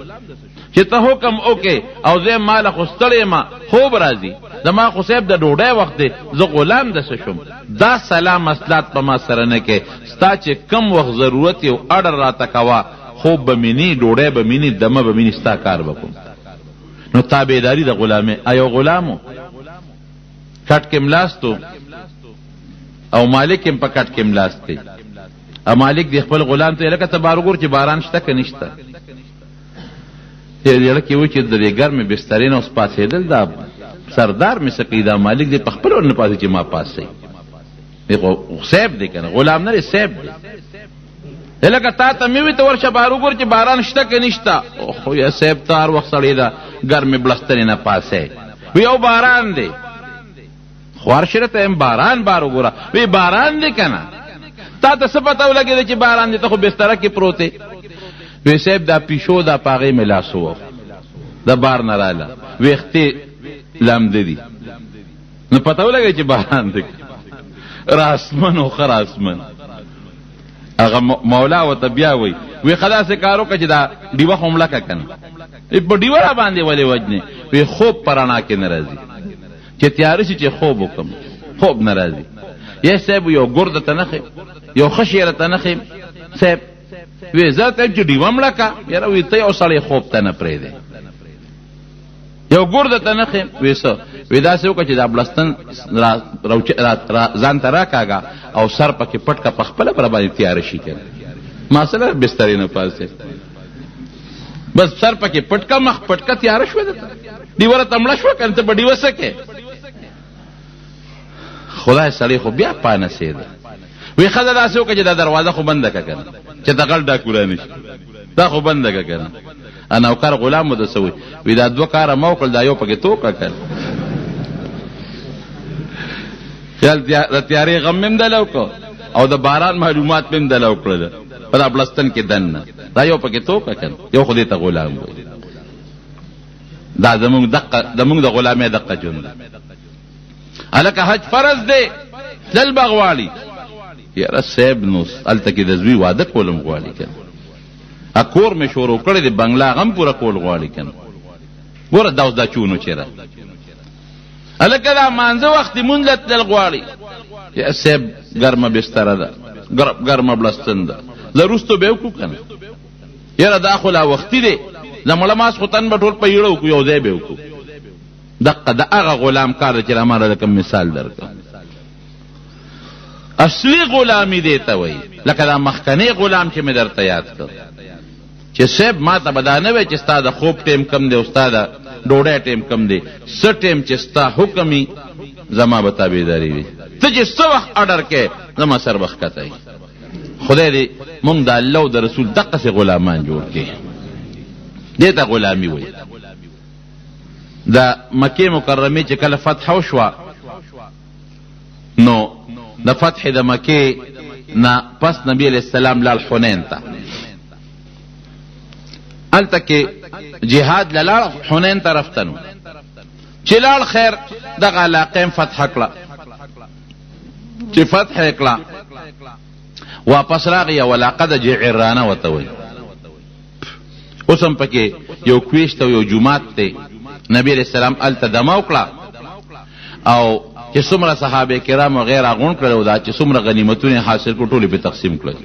چې ته حکم وکې او زه مال خو ستړی ما خوب راځي زما خو صاحب د ډوډۍ وخت دی زه غلام دسه شوم. دا سلام مسلات په ما سره نه کې ستا چې کم وخت ضرورت یو اډر راته کوا خوب به مینی ډوډۍ به مینی دمه به مینی ستا کار وکم. نو تابعداري د غلامه ایو غلامو کټ کې ملاستو او مالک هم په کټ کې ملاسته ا مالک دی خپل غلام ته لکه تبارګور چې باران شته که نشته یې لکه و چې د ګرمه بسترین اوس پاسېدل دا سردار می سقیدا مالک دی خپل ور نه پاسې چې ما پاسې دغه صاحب دی کنه غلام نه صاحب دی لکه تا ته می وي ته ورشه بارګور چې باران شته که نشته خو یا صاحب تار وخت سړی دا ګرمه بلسترین نه پاسې وی او باران دی خوار شرته باران بارګورا وی باران دی کنه تا ته څه پته ولګی چې باران دی ته خو بستر کې پروت دی وی صاحب دا پیشو دا پاغه ملاسو دا بار نه رااله ویختي لام دی نو پته ولګی چې باران دی راسمن او خراسمن هغه مولا وته بیا وی خلاص کارو کچ دا دیوه حمله کنه په دیوه را باندې ولې وجنه وی خوب پرانا کې ناراضي چې تیار شي چې خوب وکم خوب ناراضي یې صاحب یو ګرد ته نخې یو خشیره ته نخې صاحب وی ذاته چې دیوه ملکا یاره وی ته یو سړی خوب ته نه پرې دی یو ګرد ته نخې ویسه وی دا څه وکړي دا بلستان ځان ته راکاږه او سر پکې پټ کا پخپله پر باندې تیار شي کنه ما سره بسترې نه پاسه بس سر پکې پټ کا مخ پټ کا تیار شو ده دیوره تمړه شو کنه ته بډی وسکه خدای سړی خو بیا پانه سید وی خدای دا څه وکړي دا دروازه خو بنده کا کنه چې دغل ډاکورا نشي دا خو بنده کا کنه انا وکړ غلام مده سوي وی دا دوه کار موکل دا یو پکې توکا کړ خیال تیارې غم مم دلو کو او د باران معلومات مم دلو کړل په بلستان کې دنه دا یو پکې توکا کړ یو خو دې ته غلام وي دا زمونږ د غلامه دقه جون الکه حج فرض دی دل بغوالی یاره سیب نو الته کې د زوی واده کولم غواړي کنه اکور می شروع کړی دی بنگلا غم پورا کول غواړي کنه ګوره دا اوس دا چونو چیرې الکه دا مانځه وخت مونږ تل غواړي یا سیب ګرمه بستر ده ګرمه بلستند زروستو به وکړو کنه یاره دا خو لا وخت دی زمړه ماس خو تن بټول په یړو کو یو ځای به وکړو دقه د هغه غلام کار دی چې راماله د کوم مثال درکړم. اصلي غلامي دی ته وایي، لکه دا مخکنی غلام چې مې درته یاد کړ چې صاحب ما ته به دا نه وایي چې ستا د خوب ټیم کم دی او ستا د ډوډۍ ټیم کم دی، څه ټیم چې ستا حکم وي زما به تابعداري وي، ته چې څه وخت اډر کې زما سر به ښکته وي. خدای دې مونږ د الله او د رسول دقسې غلامان جوړ کړي. دې ته غلامي وایي. د مکې مکرمې چې کله فتح وشوه نو د فتح د مکې نه پس نبی علیہ السلام لال حنین ته، هلته کې جهاد للاړ، حنین طرف ته نو چې لاړ خیر دغه علاقه فتح کړه. چې فتح یې کړه واپس راغی او علاقه د جعرانه ورته وایي. اوس هم پکې یو کویشت او یو جومات دی. نبی علیہ السلام هلته دمه وکړه او چې څومره صحابه کرام غیر غونډ کړل او دا چې څومره غنیمتونه حاصل کړو ټول په تقسیم کړل.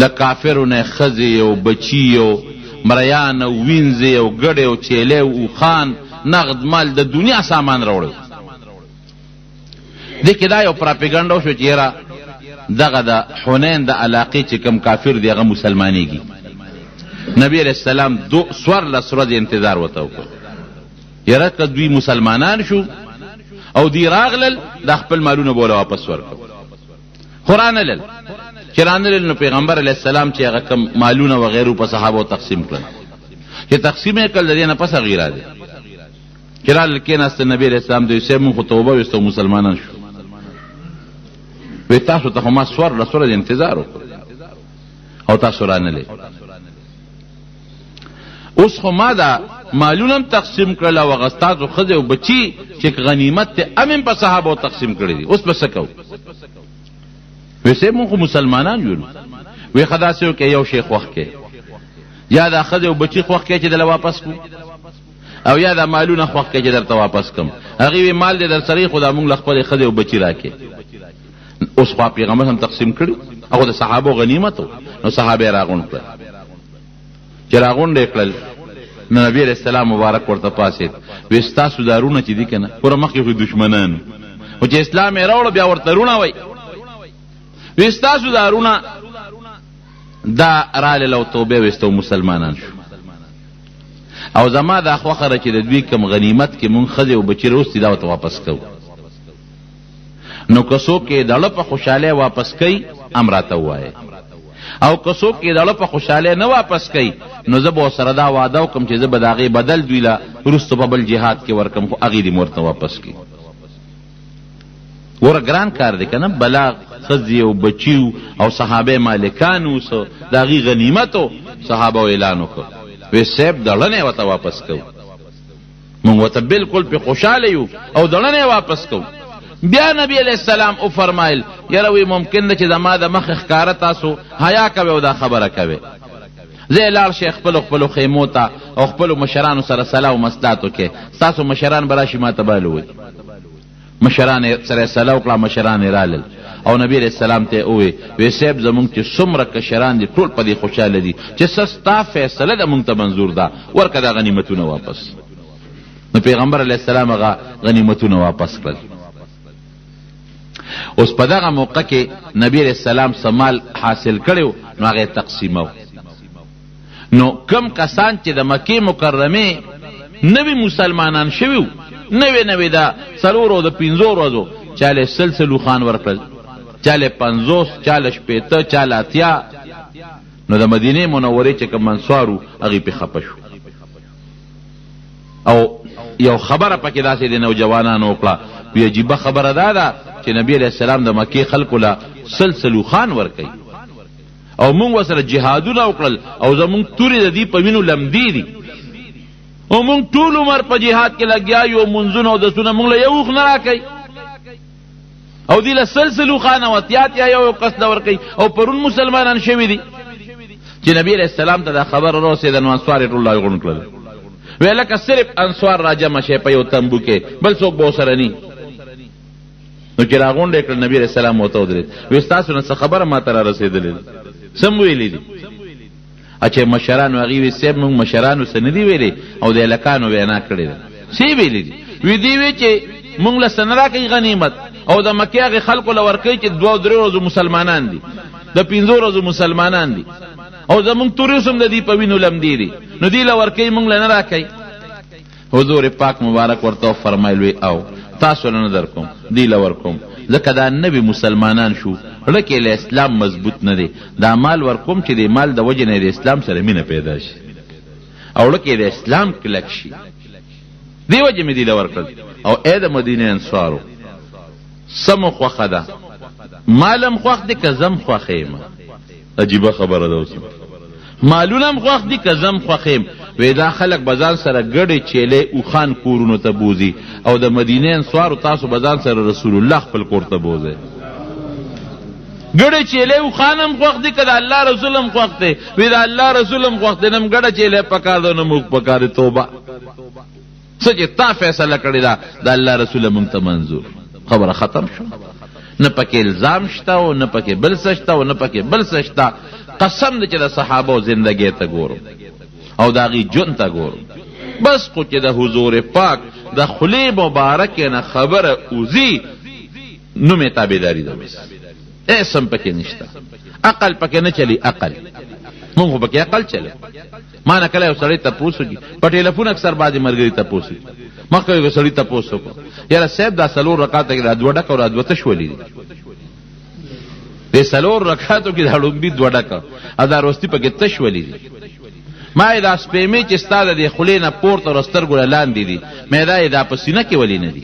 د کافرو نه ښځې او بچي او مریان او وینځې او ګډې او چیلې او خان نغد مال د دنیا سامان راوړل. دې کې دا یو پراپیګنډا وشو چې یاره دغه د حنین د علاقې چې کم کافر دی هغه مسلمانېږي. نبی علیہ السلام 14 ورځې انتظار ورته وکړ. یاره که دوی مسلمانان شو او دی راغلل د خپل مالونه به واپس ورکړو. خو رانلل. چې رانلل نو پیغمبر علیہ السلام چې هغه کم مالونه وغیرو په صحابو تقسیم کړل. چې تقسیم یې کړل د دې نه پس هغې راځي. چې رانل کېناستل نبی علیہ السلام دوی صاحب مونږ خو توبه ویستو مسلمانان شو. وی تاسو ته خو ما 14 ورځې انتظار وکړ او تاسو رانلې. اوس خو ما دا مالونه هم تقسیم کړل او هغه ستاسو ښځې او بچي چې غنیمت ته هم په صحابو تقسیم کړی دي، اوس به څه کوو؟ وی صاحب مونږ خو مسلمانان یو. وی ښه داسې وکړئ یو شی خوښ کړئ، یا دا ښځې او بچي خوښ کړئ چې دله واپس کړو او یا دا مالونه خوښ کړئ چې درته واپس کړم. هغې وی مال دې در سره خو دا مونږ له خپلې ښځې او بچي راکړې. اوس خو پیغمبر هم تقسیم کړي، هغه د صحابو غنیمت و. نو صحابه یې راغونډ کړل. چې راغونډ یې کړل نو نبی علیہ السلام مبارک ورته پاسېد. وی ستاسو دا رونه چې دي که نه پوره مخکې خو دشمنانو خو چې اسلام یې راوړه بیا ورته رونه وایي. وی ستاسو دا رونه دا رالل او توبې ویستو مسلمانان شو. او زما دا خوښه ده چې د دوی کم غنیمت کې مونږ ښځې او بچي راوستي دا ورته واپس کوو. نو که څوک یې دړه په خوشحالۍ واپس کوي هم راته ووایه، او که څوک یې دړه په خوشحالۍ نه واپس کوي نو زه به ورسره دا وعده وکړم چې زه به د هغې بدل دوی له وروسته په بل جهاد کې ورکړم، خو هغې دې مې ورته واپس کړي. ګوره ګران کار دی که نه، بلا ښځې او بچي او صحابه مالکان اوسه د هغې غنیمت و صحابه اعلان وکړ. وی صاحب دړنه یې ورته واپس کوو، مونږ ورته بلکل پې خوشحاله یو او دړنه یې واپس کوو. بیا نبی علیہ السلام او فرمایل یاره وی ممکن ده چې زما د مخ ښکاره تاسو حیا کوئ او دا خبره کوئ. زه لاړ شئ خپلو خیمو ته او خپلو مشرانو سره صلاح و مصلحت وکړئ. ستاسو مشران به راشي ما ته به ووایي. مشران سره صلاح وکړه، مشران یې رالل او نبی علیہ السلام ته ووی وی صاحب زمونږ چې څومره کشران دي ټول په دې خوشحاله دي چې څه ستا فیصله ده مونږ ته منظور ده، ورکه دا غنیمتونه واپس. نو پیغمبر علیہ السلام هغه غنیمتونه واپس کړل. اوس په دغه موقع کې نبی علیہ السلام سمال حاصل کړو نو هغه تقسیمو. نو کم کسان چې د مکې مکرمې نوی مسلمانان شوي نوی دا 4 او د 5 ورځو چاله سلسلو خان ورکړل، چاله 50، چاله 60، چاله 80. نو د مدینه منورې چې کوم انصارو هغې پې خفه شو. او یو خبره پکې داسې د نوجوانانو وکړه، وی عجیبه خبره دا ده چې نبی علیہ السلام د مکې خلکو له سلسلو خان ورکوي او مونږ ورسره جهادونه وکړل او زمونږ تورې د دې په وینو لمدې دي او مونږ ټول عمر په جهاد کې لګیا یو، منځونه او دسونه مونږ له یو وخت نه راکوي او دې له سلسلو خان او اتیا یو کس نه ورکوي او پرون مسلمانان شوي دي. چې نبی علیہ السلام ته دا خبر راورسېده نو انصار یې ټول راغونډ کړل. وی لکه صرف انصار را جمع شي په یو تنبو کې، بل څوک به ورسره ني. نو چې راغونډ یې کړل نبی علیہ السلام ورته ودرېد. وی ستاسو نه څه خبره ما ته را رسېدلې ده؟ څه مو ویلي دي؟ چې مشرانو هغې وی صاحب موږ مشرانو څه نه دي ویلې او د هلکانو وینا کړې ده څه یې ویلې دي وی دې وی چې موږ له څه نه راکوي غنیمت او د مکې هغې خلکو له ورکوي چې 2-3 ورځو مسلمانان دي د 5 ورځو مسلمانان دي او زمونږ توریوس هم د دې په وینو لمدې دي نو دې له ورکوي موږ له نه راکوي حضور پاک مبارک ورته فرمایل وی او تاسو نه در کوم دې له ورکوم ځکه دا نوي مسلمانان شو ړکې له اسلام مضبوط نه دی دا مال ورکوم چې د مال د وجې نه د اسلام سره مینه پیدا شي او ړکې د اسلام کلک شي دې وجې مې دې له ورکړل او ای د مدینې انصارو سمو خوښه ده مالم خوښ دی که زم خوښ یم عجیبه خبره ده اوس مالونه هم خوښ دي که زم خوښ یم وی دا خلک به ځان سره ګډې چیلې اوښان کورونو ته بوځي او د مدینې انصارو تاسو به ځان سره رسول الله خپل کور ته بوځئ ګډې چیلې اوښان هم خوښ دي که د الله رسول هم خوښ دی وی د الله رسول هم خوښ دی نه م ګډه چیلې پکار ده نه موږ پکار دی توبه څه چې تا فیصله کړې ده د الله رسول موږ ته منظور خبره ختم شو نه پکې الزام شته او نه پکې بل څه شته او نه پکې بل څه شته قسم دی چې د صحابو زندګۍ ته ګورم او د هغې ژوند ته ګورم بس خو چې د حضور پاک د خولې مبارکې نه خبره وځي نوم یې تابعداري ده بس اسم پکې نشته عقل پکې نه چلی عقل مونږ خو پکې عقل چلی ما نه کله یو سړی تپوس وکړي په ټلیفون اکثر بعضې ملګري تپوس وکړي مخکې یو سړي تپوس وکړو یاره صاحب دا 4 رکعاته کې دا 2 ډکه او دا 2 تش ولي دي دې 4 رکعاتو کې دا لومبي 2 ډکه او دا وروستي پکې تش ولي دي ما یې دا سپېمې چې ستا د دې خولې نه پورته او سترګو نه لاندې دي مې دا په سینه کې ولي نه دي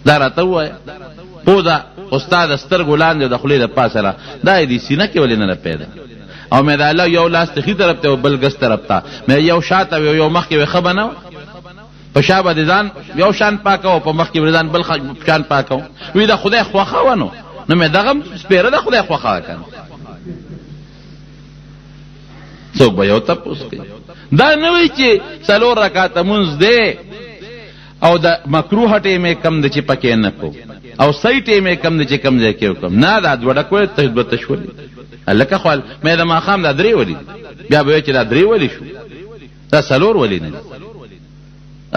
دا راته ووایه پوزه خو ستا د سترګو لاندې د خولې د پاسه را دا یې دې سینه کې ولې نه پیدا او مې دا الله یو لاس ته ښي طرف ته او بل ګس طرف ته مې یو شاته او یو مخکې وې ښه به نه په شا به د ځان یو شان پاکه او په مخکې به ځان بل شان پاکه وی د خدای خوښه وه نو مې دغه سپېره د خدای خوښه وه که نه څوک به یو تپوس کوي دا نه وایي چې 4 رکعاته مونځ دی او د مکروه ټیمې کم دی چې پکې نه کو او صحیح ټیمې کم دی چې کم ځای کې وکړم نه دا 2 ډک وی ته به تش ولي هلکه خو مې د ماښام دا 3 ولي بیا به وایي چې دا 3 ولي شو دا 4 ولي نه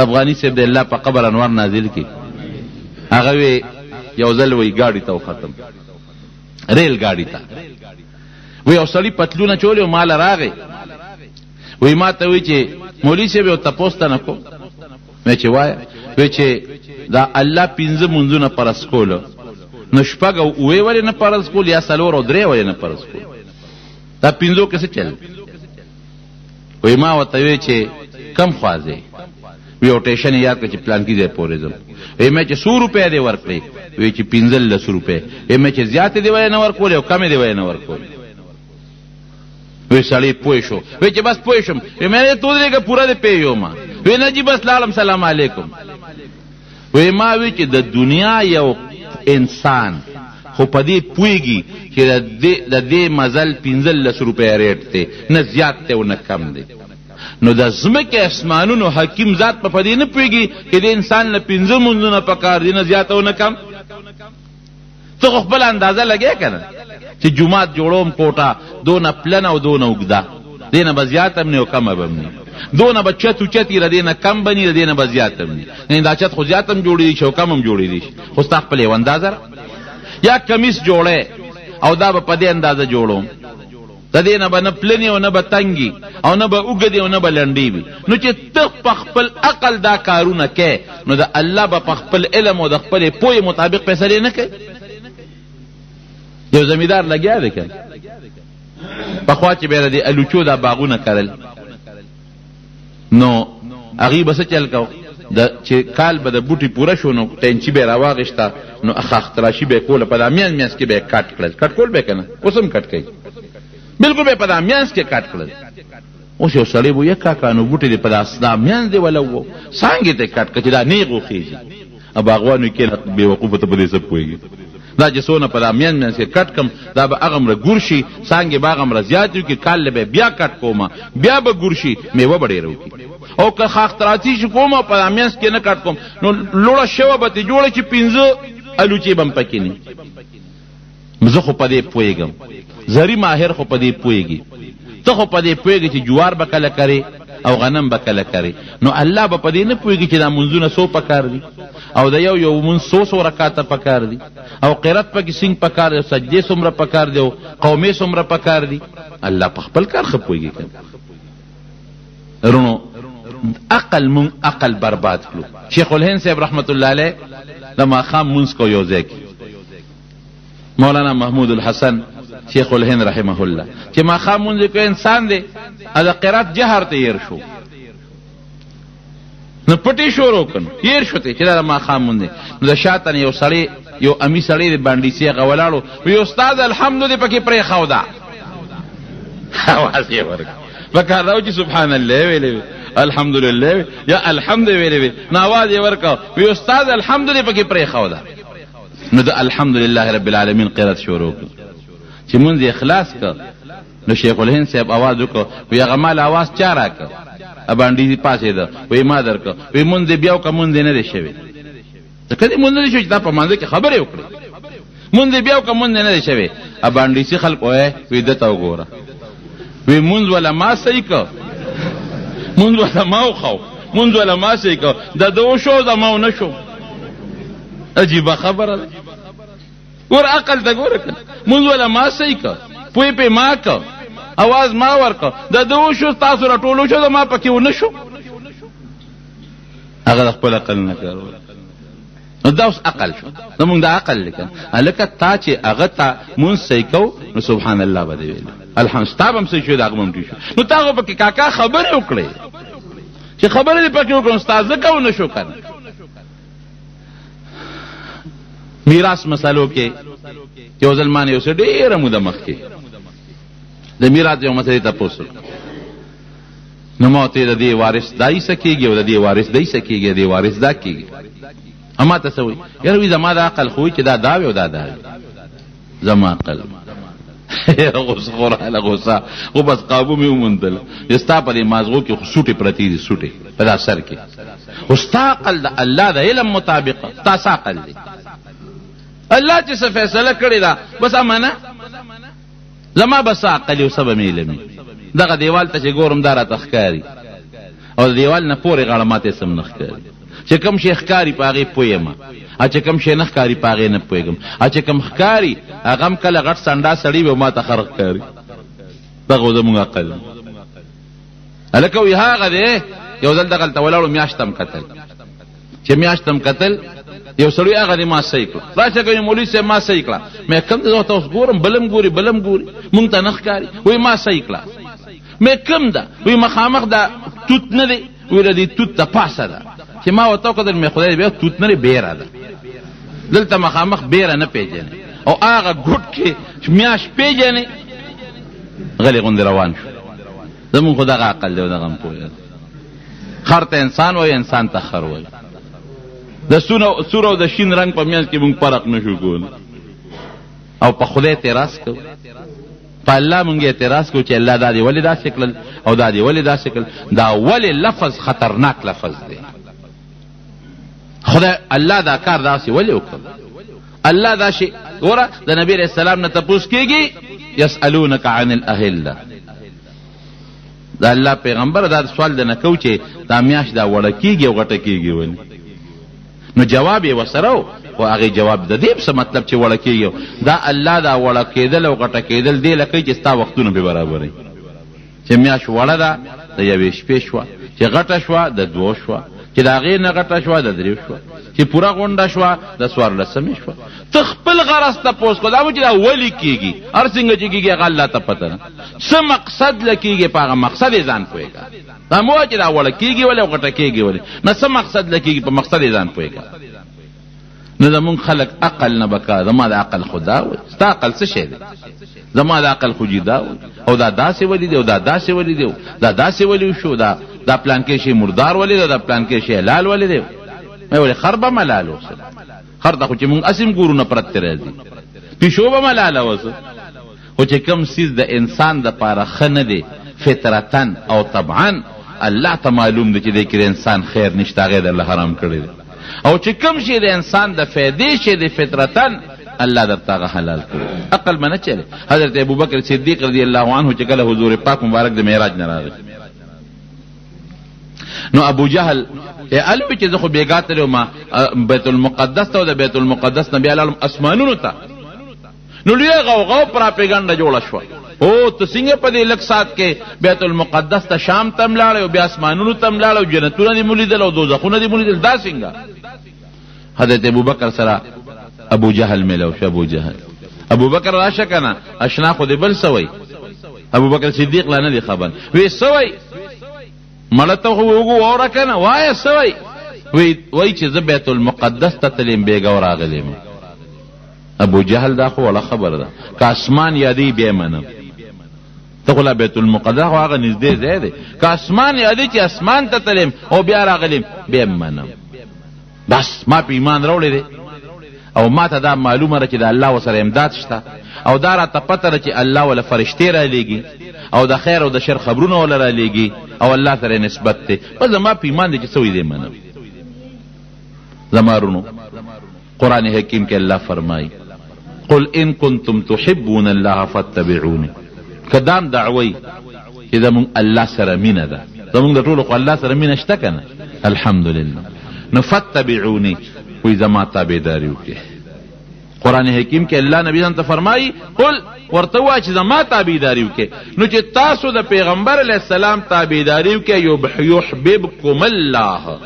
افغاني صاحب د الله په قبر انوار نازل کی هغه وی یو ځل وی ګاډي ته ختم ریل ګاډي ته وی او سړی پتلونه چولې او مال راغی وی ما ته وی چې مولوي صاحب یو تپوس ته نه کو مې چې وایه وی چې دا الله 15 منځونه فرض کولو نو شپږ او اووه ولې نه فرض کول یا 4 او 3 ولې نه فرض کول دا 15 کې څه چل وی ما ورته وی چې کم خوازې وی او ټیشن یاد کړ چې پلان کې ځای پورې ځم وی مې چې 100 روپۍ دی ورکړې وی چې 15 روپۍ وی مې چې زیاتې دی وای نه ورکول او کمې دی وای نه ورکول وی سړی پوه شو وی چې بس پوه شم وی مې تو دې کې پورا دې پیو ما وی نه جی بس لالم سلام علیکم وی ما وی چې د دنیا یو انسان خو په دې پوهیږي چې د دې مزل 15 روپۍ ریټ دی نه زیات دی او نه کم دی نو د ځمکې اسمانونو حکیم ذات په دې نه پوهیږي چې د انسان له 15 منځونه پکار دي نه زیات او نه کم ته خو خپل اندازه لګې که نه چې جومات جوړوم کوټه دونه پلنه او دونه اوږده دې نه به زیات هم نه او کمه به هم نه دونه به چت اوچت یې له دې نه کم به نه له دې نه به زیات هم نه دا چت خو زیات هم جوړېدي شي او کم هم جوړېدي شي خو ستا خپل یو اندازه یا کمیس جوړی او دا به په دې اندازه جوړوم د دې نه به نه پلنې او نه به تنګي او نه به اوږدې او نه به لنډې وي نو چې ته په خپل عقل دا کارونه کوې نو د الله به په خپل علم او د خپلې پوهې مطابق فیصلې نه کوي یو زمیندار لګیا دی که پخوا چې به یې د الوچو دا باغونه کرل نو هغې به څه چل کو چې کال به د بوټي پوره شو نو ټینچي به یې راواغېشته نو اختراشي به یې کوله په دا میانځ کې به یې کټ کړل کټ کول به یې که نه اوس هم کټ کوي بالکل به په دا میانځ کې کټ کړل اوس یو سړی به یې کاکا نو بوټي دې په دا میانځ دی ولا و څانګې ته کټ کړه چې دا نیغ وخېږي باغوان وي کېنه بېوقوفه ته په دې څه پوهېږي دا چې څونه په دا میانځ کې کټ کم دا به هغومره ګور شي څانګې به هغومره زیات وي چې کال به بیا کټ کومه بیا به ګور شي میوه به ډېره وکړي او که خاختراتي شي کوم په دا میانځ کې نه کټ کوم نو لوړه شوه به ترې جوړه چې 15 الوچې به هم پکې نه زه خو په دې پوهېږم، زری ماهر خو په دې پوهېږي، ته خو په دې پوهېږي چې جوار به کله کرې او غنم به کله کرې، نو الله به په دې نه پوهېږي چې دا منځونه څو پکار دي او د یو منځ څو رکاته پکار دي او قرت پکې څنګه پکار دی، سجدې څومره پکار دی او قومې څومره پکار دي. الله په خپل کار ښه پوهېږي. رونو عقل برباد کړو. شیخ الهند صاحب رحمت الله علیه د ماښام مونځ کو یو ځای کې، مولانا محمود الحسن شیخ الهند رحمه الله چې ماښام مونځ کو انسان دی د قرات جهر ته ير شو، نو پټي شروع کړ ير شو ته چې دا ماښام مونځ نو د شاتن یو سړی یو امی سړی د باندې سی غولاړو وی استاد الحمدلله پکې پرې خاو دا आवाज یې ورک وکړو چې سبحان الله ویلې الحمدلله یا الحمد ویلې نو आवाज یې ورک وی استاد الحمدلله پکې پرې خاو دا نو د الحمدلله رب العالمین قرات شروع کړ چې مونږ اخلاص کړ. نو شیخ الهند صاحب आवाज وکړ وی هغه مال आवाज چا راکړ ا باندې پاسې ده وی ما درک وی مونږ بیا کوم مونږ نه دی شوی ته کله مونږ نه شو چې دا په مانځ کې خبره وکړي مونږ بیا کوم مونږ نه دی شوی ا باندې سي خلق وې دته وګوره وی مونږ ولا ما صحیح کو مونږ ولا ما خو مونږ ولا ما صحیح کو دا دوه شو دا ما نه شو عجیب خبره ور عقل دا ګوره مونږ ولا ما صحیح کو پوی په ما کو आवाज ما ورکو دا دوه شو تاسو را ټولو شو دا ما پکې و نه شو هغه خپل عقل نه کړو نو دا اوس عقل شو زمونږ د عقل لیکن الکه تا چې هغه تا مونږ صحیح کو نو سبحان الله بده ویل الحمد ستابم صحیح شو دا غمم شو نو تاسو پکې کاکا خبره وکړي چې خبره دې پکې وکړو استاد کو نه شو کنه. میراث مسالو کې یو ځلمان یو څه ډېره موده مخکې د میراث یو مسله تاسو نو موته د دې وارث دای سکیږي او د دې وارث دای سکیږي د وارث دا کیږي اما تاسو یاره وی زما د عقل خو چې دا داوي او دا داوي زما عقل غوسه خوراله غوسه او بس قابو مې ومندل استا په دې مازغو کې خصوصي پرتی دي سوټي په اثر کې استاقل د الله د علم مطابق تاسو عقل دي الله چې څه فیصله کړی دا بس امانه زما بس عقل او سبب علمي دغه دیوال ته چې ګورم دارا تخکاری او دیوال نه پورې غړماته سم نخکاری چې کوم شیخ کاری پاغه پویما ا چې کوم شیخ کاری پاغه نه پویګم ا چې کوم خکاری هغه کله غټ سنډا سړی و ما ته خرق کاری دغه زموږ عقل الکه وی هغه دی یو ځل دغه تولړو میاشتم قتل چې میاشتم قتل یو سړی هغه ما صحیح کړ راشه کوي مولوی سه ما صحیح کړ مې کوم ته اوس ګورم بلم ګوري مونږ ته نخکاری وای ما صحیح کړ مې کوم دا وای مخامخ دا توت نه دی وای ردی توت ته پاسه ده چې ما وته قدر مې خدای بیا توت نه بیره ده دلته مخامخ بیره نه پیژنې او هغه ګډ کې میاش پیژنې غلی غوند روان شو زمون خدای عقل دی دغه پوهه خرته انسان وای انسان ته خر وای د سور او د شین رنگ په میانس کې مونږ فرق نشو کول او په خدای اعتراض کو په الله مونږ اعتراض کو چې الله دا دی ولې دا شکل او دا دی ولې دا شکل دا ولې لفظ خطرناک لفظ دی خدای الله دا کار داسې ولې وکړ الله دا شي ګوره د نبی رسول الله نه تاسو کېږي يسالونک عن الاهله دا الله پیغمبر دا سوال نه کو چې دا میاش دا وړه کېږي او غټه کېږي ولې نو جواب یې وسره او هغه جواب د دې څه مطلب چې وړه کېږي دا الله دا وړه کېدل او غټه کېدل دی لکه چې ستا وختونه به برابرې چې میاش وړه ده د یوې شپې شوه چې غټه شوه د دوه شوه چې د هغې نه غټه شوه د درې شوه چې پوره غونډه شوه د څوارلسمې شوه ته خپل غرض تپوس کو دا چې دا ولې کېږي هر څنګه چې کېږي هغه الله ته پته نه څه مقصد له کېږي په هغه مقصد یې ځان پوهېږه دا مو چې دا وړه کېږي ولې او غټه کېږي ولې نه څه مقصد له کېږي په مقصد یې ځان پوهېږه نو زمونږ خلک عقل نه بکا زما د عقل خدا وي ستا عقل څه شی دی زما د عقل خو جدا وي او دا داسې ولې دی او دا داسې ولې دی دا داسې ولې شو دا پلان کې شي مردار ولې دی دا پلان کې شي حلال ولې دی مې ولې خربه ملال وسه خر ته خو چې مونږ اسیم ګورونه پرت راځي پیشو به ملال وسه خو چې کم سیز د انسان د پاره خنه دی فطرتن او طبعا الله ته معلوم دی چې د انسان خیر نشته غیر الله حرام کړی دی او چې کم شي د انسان د فائدې شي د فطرتن الله درته هغه حلال کړي. عقل به نه چلې. حضرت ابوبکر صدیق رضی الله عنه چې کله حضور پاک مبارک د معراج نه راغی نو ابو جهل الوی چې زه خو بېګا تللی وم بیت المقدس ته او د بیت المقدس نه بیا لاړم اسمانونو ته نو لویه غوغا پراپیګنډه جوړه شوه. او ته څنګه په دې لږ ساعت کې بیت المقدس ته شام ته هم لاړې او بیا اسمانونو ته هم لاړې او جنتونه دې مو لیدل او دوزخونه دې مو لیدل دا څنګه؟ حضرت ابوبکر سره ابو جهل میلو شو. ابو بکر راشه کنه اشنا خو دې بل سوی. ابو بکر صدیق لا نه دی خبر وی سوی مړه ته وګو اوره کنه وای سوی وی چې زه بیت المقدس ته تلم بیګا راغلم. ابو جهل دا خو ولا خبر ده که اسمان یادی بیا منم ته خو لا بیت المقدس خو هغه نږدې ځای دی که اسمان یادی چې اسمان ته تلم او بیا راغلم بیا منم. بس ما په ایمان راوړی دی او ما ته دا معلومه ده چې د الله ورسره امداد شته او دا راته پته ده چې الله ولا فرشتې را لیږي او د خیر او د شر خبرونه ولا را لیږي او الله سره نسبت دی. بس زما په ایمان دی چې سوی دی منم. زما رونو قرآن حکیم کې الله فرمایي قل ان کنتم تحبون الله فاتبعوني. کدام دعوی چې زمونږ الله سره مینه ده زمونږ د ټولو خو الله سره مینه شته که نه الحمدلله نو فاتبعوني وی زما تابعداري وکړي. قرآن حکیم کې الله نبی ته فرمایي قل ورته وایه چې زما تابعداري وکړي. نو چې تاسو د پیغمبر علیه السلام تابعداري وکړئ یحببکم الله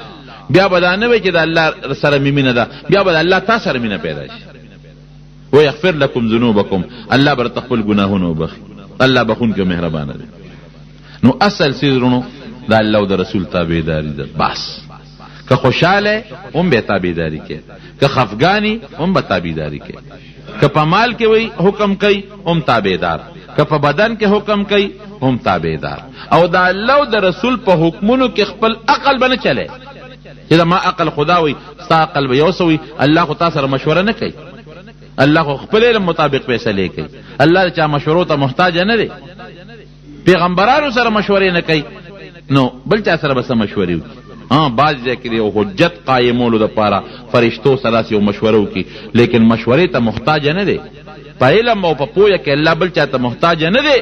بیا به دا نه وایي چې د الله سره مې مینه ده بیا به د الله تا سره مینه پیدا شي. ویغفر لکم ذنوبکم الله به درته خپل ګناهونه وبخي. الله بخونکی مهربانه دی. نو اصل څیز رونو د الله او د رسول تابعداري ده. بس که خوشحاله هم به تابعداري کوي که خفګانی هم به تابعداري کوي که په مال کې وي حکم کوي هم تابعدار که په بدن کې حکم کوي هم تابعدار. او د الله او د رسول په حکمونو کې خپل عقل به نه چلی چې ما عقل خدا وي ستا عقل به یو څه وي. الله خو تا سره مشوره نه کوي. الله خو خپل علم مطابق فیصلې کوي. الله چا مشورو ته محتاج نه دی. پیغمبرانو سره مشورې نه کوي نو بل چا سره به څه مشورې وکړي. بعض ځای کې یو حجت قایمولو دپاره فرشتو سره یو مشوره وکړي لیکن مشورې ته محتاج نه دی. په علم او په پوهه کې الله بل چا ته محتاج نه دی.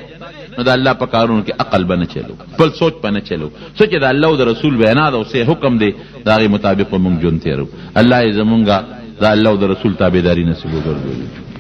نو د الله په کارونو کې عقل به نه چلو بل سوچ به نه چلو. سوچ د الله او د رسول وینا ده او څه حکم دی د هغې مطابق به مونږ ژوند تېرو. الله یې زمونږ د الله او د رسول تابعداري نصیب وګرځوي.